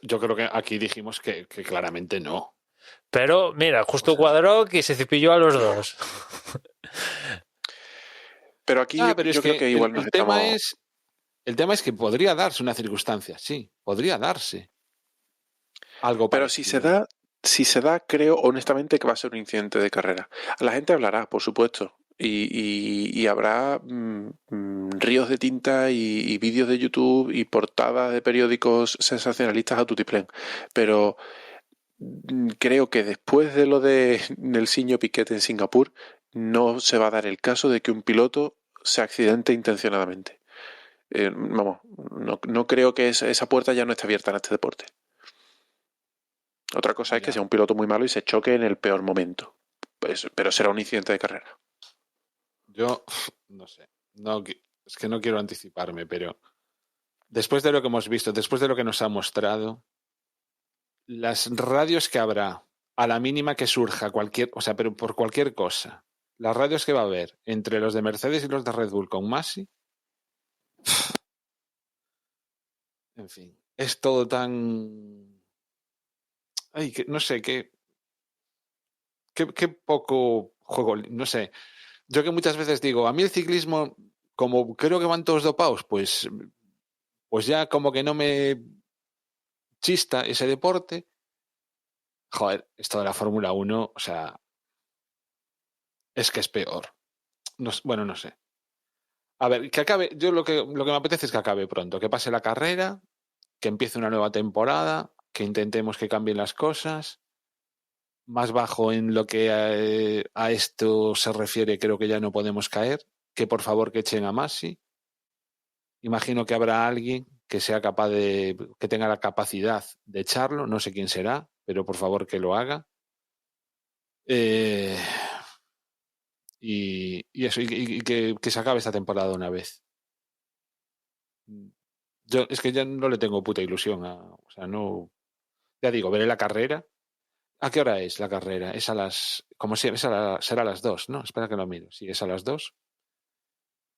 yo creo que aquí dijimos que claramente no. Pero mira, justo cuadró que se cepilló a los dos. Pero aquí yo creo que igual nos estamos... El tema es que podría darse una circunstancia, sí, podría darse algo Pero parecido. si se da, creo honestamente que va a ser un incidente de carrera. La gente hablará, por supuesto, y habrá ríos de tinta y vídeos de YouTube y portadas de periódicos sensacionalistas a tutiplén. Pero creo que después de lo de Nelsinho Piquet en Singapur, no se va a dar el caso de que un piloto se accidente intencionadamente. Vamos, no creo que esa puerta ya no esté abierta en este deporte. Otra cosa es que sea un piloto muy malo y se choque en el peor momento. Pues, pero será un incidente de carrera. Yo no sé. Es que no quiero anticiparme, pero después de lo que hemos visto, después de lo que nos ha mostrado, las radios que habrá, a la mínima que surja pero por cualquier cosa, las radios que va a haber entre los de Mercedes y los de Red Bull con Masi, en fin, es todo tan... Ay, que no sé, qué poco juego, no sé. Yo que muchas veces digo, a mí el ciclismo, como creo que van todos dopados, pues ya como que no me chista ese deporte. Joder, esto de la Fórmula 1, o sea, es que es peor. Bueno, no sé. A ver, que acabe, yo lo que me apetece es que acabe pronto, que pase la carrera, que empiece una nueva temporada, que intentemos que cambien las cosas. Más bajo en lo que a esto se refiere, creo que ya no podemos caer. Que por favor que echen a Masi. Imagino que habrá alguien que sea capaz que tenga la capacidad de echarlo, no sé quién será, pero por favor que lo haga. y eso, y que se acabe esta temporada de una vez. Yo es que ya no le tengo puta ilusión o sea, no, ya digo, veré la carrera. ¿A qué hora es la carrera? Es a las, como si será a las 2, ¿no? Espera que lo miro. Sí, es a las 2.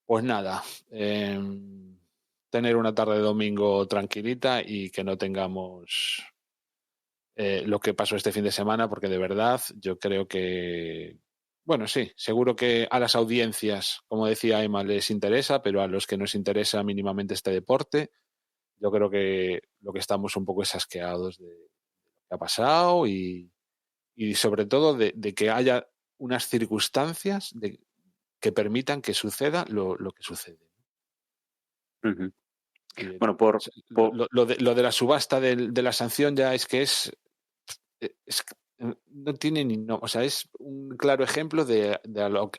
Pues nada, tener una tarde de domingo tranquilita y que no tengamos lo que pasó este fin de semana, porque de verdad yo creo que, bueno, sí, seguro que a las audiencias, como decía Emma, les interesa, pero a los que nos interesa mínimamente este deporte, yo creo que lo que estamos un poco es asqueados de lo que ha pasado y sobre todo de que haya unas circunstancias que permitan que suceda lo que sucede. Uh-huh. Bueno, lo de la subasta de la sanción ya es que no tiene ni no, o sea, es un claro ejemplo de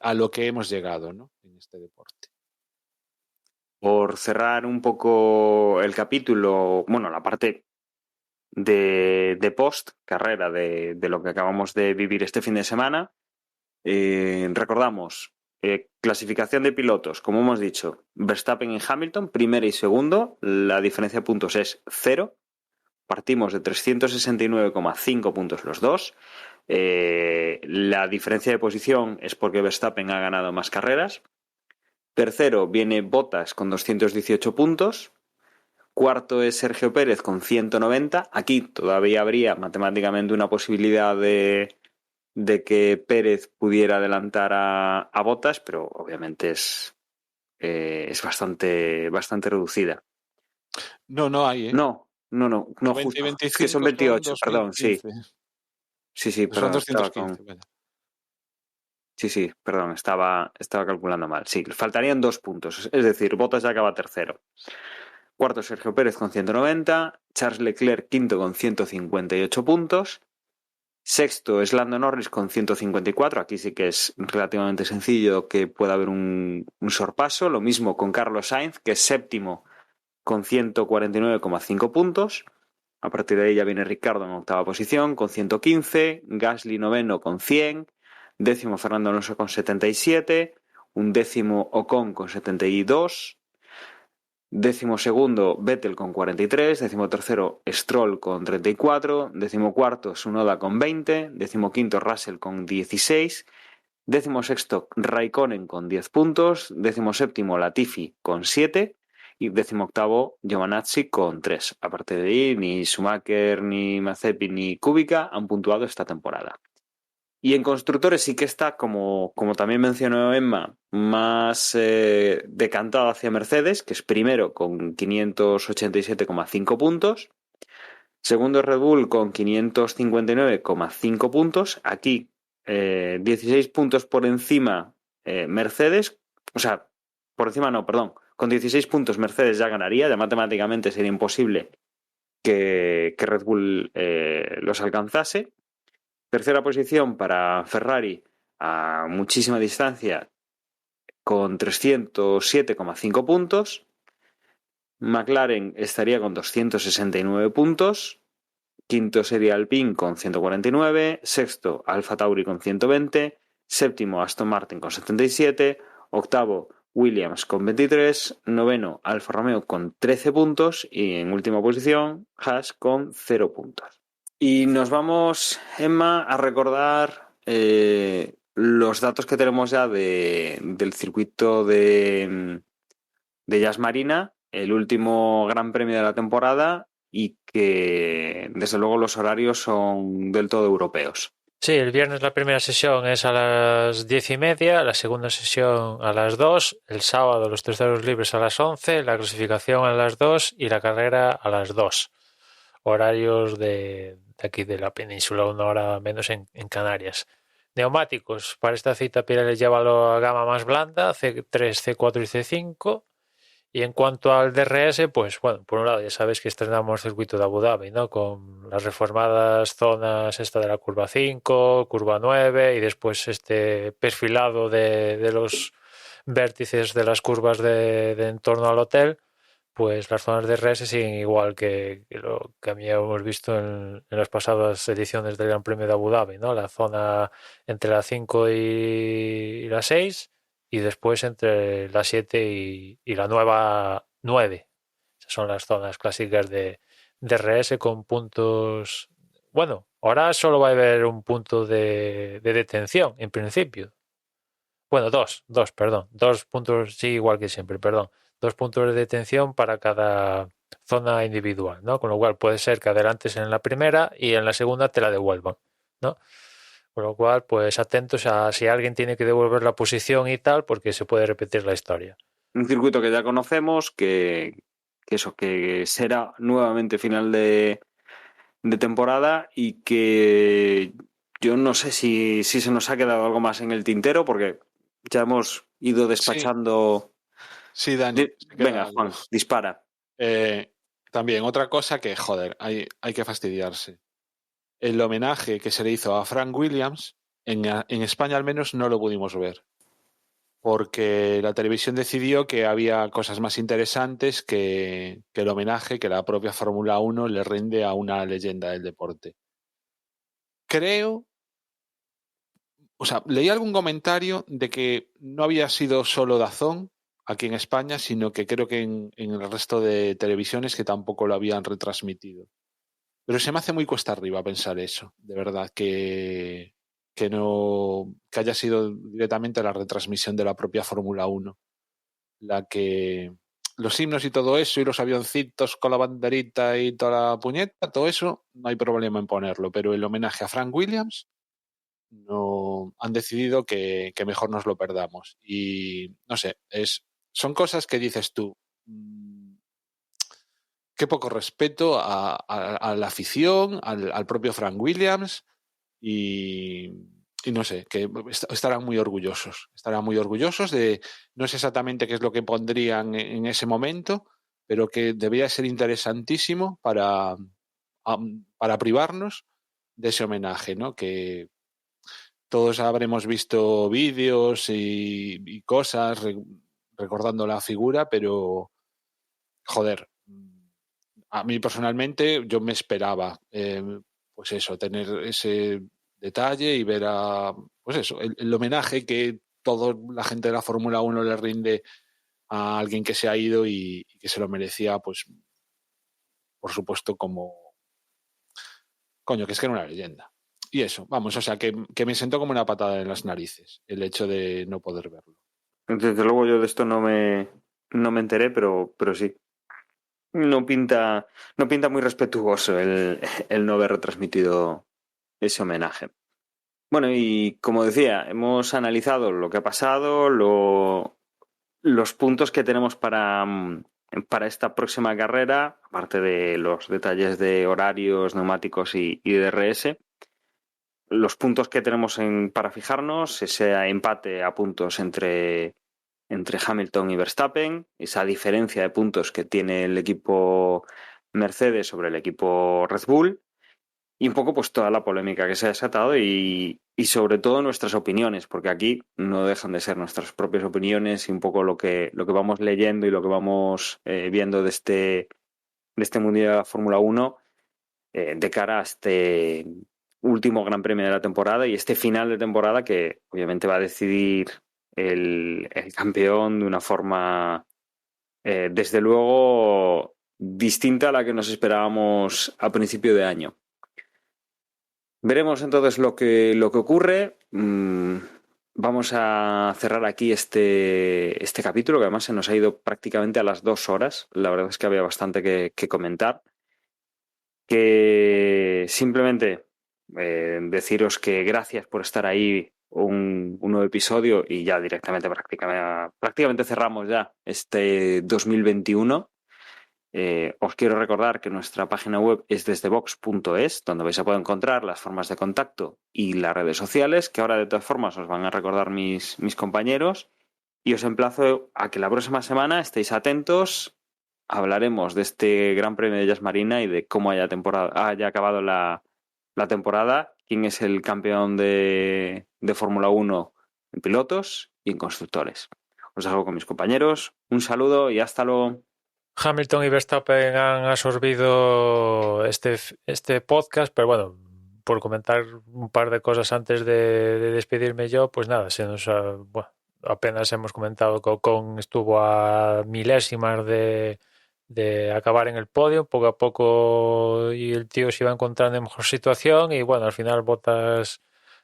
a lo que hemos llegado, ¿no? En este deporte. Por cerrar un poco el capítulo, bueno, la parte de post carrera de lo que acabamos de vivir este fin de semana, recordamos clasificación de pilotos, como hemos dicho, Verstappen y Hamilton, primero y segundo, la diferencia de puntos es 0. Partimos de 369,5 puntos los dos. La diferencia de posición es porque Verstappen ha ganado más carreras. Tercero viene Bottas con 218 puntos. Cuarto es Sergio Pérez con 190. Aquí todavía habría matemáticamente una posibilidad de que Pérez pudiera adelantar a Bottas, pero obviamente es bastante reducida. No hay, ¿eh? No, 20, justo. 25 es que son 28, perdón, sí. Sí, pues perdón. son 215. Sí, perdón, estaba calculando mal. Sí, faltarían 2 puntos. Es decir, Bottas ya acaba tercero. Cuarto, Sergio Pérez con 190. Charles Leclerc, quinto con 158 puntos. Sexto es Lando Norris con 154. Aquí sí que es relativamente sencillo que pueda haber un sorpaso. Lo mismo con Carlos Sainz, que es séptimo con 149,5 puntos. A partir de ahí ya viene Ricardo en octava posición con 115. Gasly noveno con 100. Décimo Fernando Alonso con 77. Un décimo Ocon con 72. Décimo segundo Vettel con 43, décimo tercero Stroll con 34, décimo cuarto Tsunoda con 20, décimo quinto Russell con 16, décimo sexto Raikkonen con 10 puntos, décimo séptimo Latifi con 7 y décimo octavo Giovinazzi con 3. A partir de ahí ni Schumacher, ni Mazepin, ni Kubica han puntuado esta temporada. Y en constructores sí que está, como también mencionó Emma, más decantado hacia Mercedes, que es primero con 587,5 puntos. Segundo Red Bull con 559,5 puntos. Aquí 16 puntos por encima Mercedes. O sea, por encima no, perdón. Con 16 puntos Mercedes ya ganaría. Ya matemáticamente sería imposible que Red Bull los alcanzase. Tercera posición para Ferrari a muchísima distancia con 307,5 puntos. McLaren estaría con 269 puntos. Quinto sería Alpine con 149. Sexto Alfa Tauri con 120. Séptimo Aston Martin con 77. Octavo Williams con 23. Noveno Alfa Romeo con 13 puntos. Y en última posición Haas con 0 puntos. Y nos vamos, Emma, a recordar los datos que tenemos ya del circuito de Yas Marina, el último gran premio de la temporada y que desde luego los horarios son del todo europeos. Sí, el viernes la primera sesión es a las 10:30, la segunda sesión a las 2, el sábado los terceros libres a las 11, la clasificación a las 2 y la carrera a las 2. Horarios de aquí de la península, 1 hora menos en Canarias. Neumáticos, para esta cita Pirelli lleva la gama más blanda, C3, C4 y C5. Y en cuanto al DRS, pues bueno, por un lado ya sabes que estrenamos circuito de Abu Dhabi, ¿no? Con las reformadas zonas esta de la curva 5, curva 9 y después este perfilado de los vértices de las curvas de en torno al hotel, pues las zonas de RS siguen igual que lo que habíamos visto en las pasadas ediciones del Gran Premio de Abu Dhabi, ¿no? La zona entre la 5 y la 6 y después entre la 7 y la nueva 9. Esas son las zonas clásicas de RS con puntos. Bueno, ahora solo va a haber un punto de detención en principio. Bueno, perdón. 2 puntos, sí, igual que siempre, perdón. 2 puntos de detención para cada zona individual, ¿no? Con lo cual puede ser que adelantes en la primera y en la segunda te la devuelvan, ¿no? Con lo cual, pues atentos a si alguien tiene que devolver la posición y tal, porque se puede repetir la historia. Un circuito que ya conocemos, que será nuevamente final de temporada y que yo no sé si se nos ha quedado algo más en el tintero, porque ya hemos ido despachando. Sí, Dani. Venga, Juan, dispara. También otra cosa que, joder, hay que fastidiarse. El homenaje que se le hizo a Frank Williams, en España al menos no lo pudimos ver, porque la televisión decidió que había cosas más interesantes que el homenaje que la propia Fórmula 1 le rinde a una leyenda del deporte. Creo, o sea, leí algún comentario de que no había sido solo DAZN aquí en España, sino que creo que en el resto de televisiones que tampoco lo habían retransmitido. Pero se me hace muy cuesta arriba pensar eso, de verdad, que haya sido directamente la retransmisión de la propia Fórmula 1, la que los himnos y todo eso, y los avioncitos con la banderita y toda la puñeta, todo eso, no hay problema en ponerlo, pero el homenaje a Frank Williams no han decidido que mejor nos lo perdamos. Y no sé, son cosas que dices tú, qué poco respeto a la afición, al propio Frank Williams, y no sé, que estarán muy orgullosos de, no sé exactamente qué es lo que pondrían en ese momento, pero que debía ser interesantísimo para privarnos de ese homenaje, ¿no? Que todos habremos visto vídeos y cosas recordando la figura, pero joder, a mí personalmente yo me esperaba pues eso, tener ese detalle y ver pues eso, el homenaje que toda la gente de la Fórmula 1 le rinde a alguien que se ha ido y que se lo merecía, pues por supuesto que es que era una leyenda. Y eso, vamos, o sea, que me sentó como una patada en las narices el hecho de no poder verlo. Desde luego yo de esto no me enteré, pero sí. No pinta muy respetuoso el no haber retransmitido ese homenaje. Bueno, y como decía, hemos analizado lo que ha pasado, los puntos que tenemos para esta próxima carrera, aparte de los detalles de horarios, neumáticos y DRS. Los puntos que tenemos para fijarnos, ese empate a puntos entre Hamilton y Verstappen, esa diferencia de puntos que tiene el equipo Mercedes sobre el equipo Red Bull, y un poco pues toda la polémica que se ha desatado y sobre todo nuestras opiniones, porque aquí no dejan de ser nuestras propias opiniones y un poco lo que vamos leyendo y lo que vamos viendo de este Mundial de la Fórmula 1 de cara a este último Gran Premio de la temporada y este final de temporada que obviamente va a decidir el campeón de una forma desde luego distinta a la que nos esperábamos a principio de año. Veremos entonces lo que ocurre. Vamos a cerrar aquí este capítulo, que además se nos ha ido prácticamente a las 2 horas. La verdad es que había bastante que comentar. Que simplemente deciros que gracias por estar ahí un nuevo episodio y ya directamente prácticamente cerramos ya este 2021. Os quiero recordar que nuestra página web es desdebox.es, donde vais a poder encontrar las formas de contacto y las redes sociales, que ahora de todas formas os van a recordar mis compañeros, y os emplazo a que la próxima semana estéis atentos. Hablaremos de este Gran Premio de Yas Marina y de cómo haya acabado la temporada, quién es el campeón de Fórmula 1 en pilotos y en constructores. Os dejo con mis compañeros. Un saludo y hasta luego. Hamilton y Verstappen han absorbido este podcast, pero bueno, por comentar un par de cosas antes de despedirme yo, pues nada, bueno, apenas hemos comentado que Ocon estuvo a milésimas de acabar en el podio, poco a poco y el tío se iba encontrando en mejor situación y bueno, al final Bottas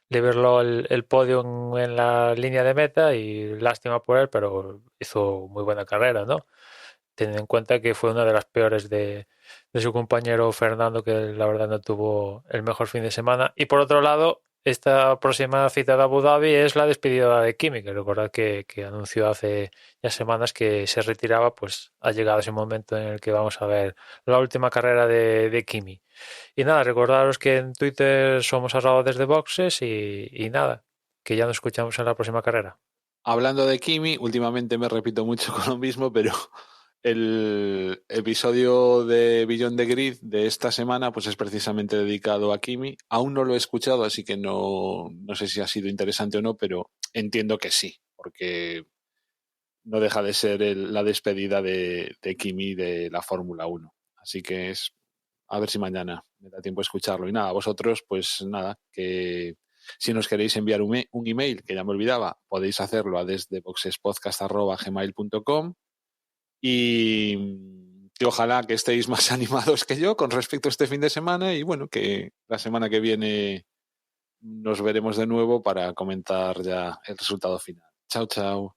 liberó el podio en la línea de meta y lástima por él, pero hizo muy buena carrera, ¿no? Teniendo en cuenta que fue una de las peores de su compañero Fernando, que la verdad no tuvo el mejor fin de semana. Y por otro lado, esta próxima cita de Abu Dhabi es la despedida de Kimi, que recordad que anunció hace ya semanas que se retiraba, pues ha llegado ese momento en el que vamos a ver la última carrera de Kimi. Y nada, recordaros que en Twitter somos desde boxes y nada, que ya nos escuchamos en la próxima carrera. Hablando de Kimi, últimamente me repito mucho con lo mismo, pero el episodio de Beyond the Grid de esta semana pues es precisamente dedicado a Kimi. Aún no lo he escuchado, así que no sé si ha sido interesante o no, pero entiendo que sí, porque no deja de ser la despedida de Kimi de la Fórmula 1. Así que a ver si mañana me da tiempo a escucharlo. Y nada, vosotros, pues nada, que si nos queréis enviar un email, que ya me olvidaba, podéis hacerlo a desdeboxespodcast@gmail.com y que ojalá que estéis más animados que yo con respecto a este fin de semana y bueno, que la semana que viene nos veremos de nuevo para comentar ya el resultado final. Chao, chao.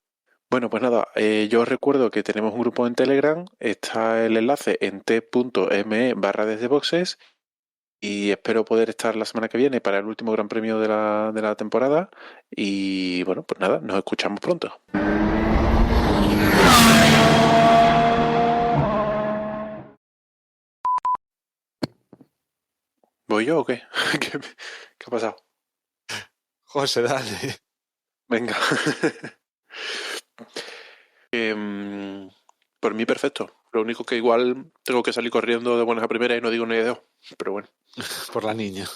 Bueno, pues nada, yo os recuerdo que tenemos un grupo en Telegram, está el enlace en t.me/desdeboxes y espero poder estar la semana que viene para el último gran premio de la temporada y bueno, pues nada, nos escuchamos pronto. ¿Voy yo o qué? ¿Qué ha pasado? José, dale. Venga. Por mí perfecto. Lo único que igual tengo que salir corriendo de buenas a primeras y no digo ni de dos. Pero bueno. Por la niña.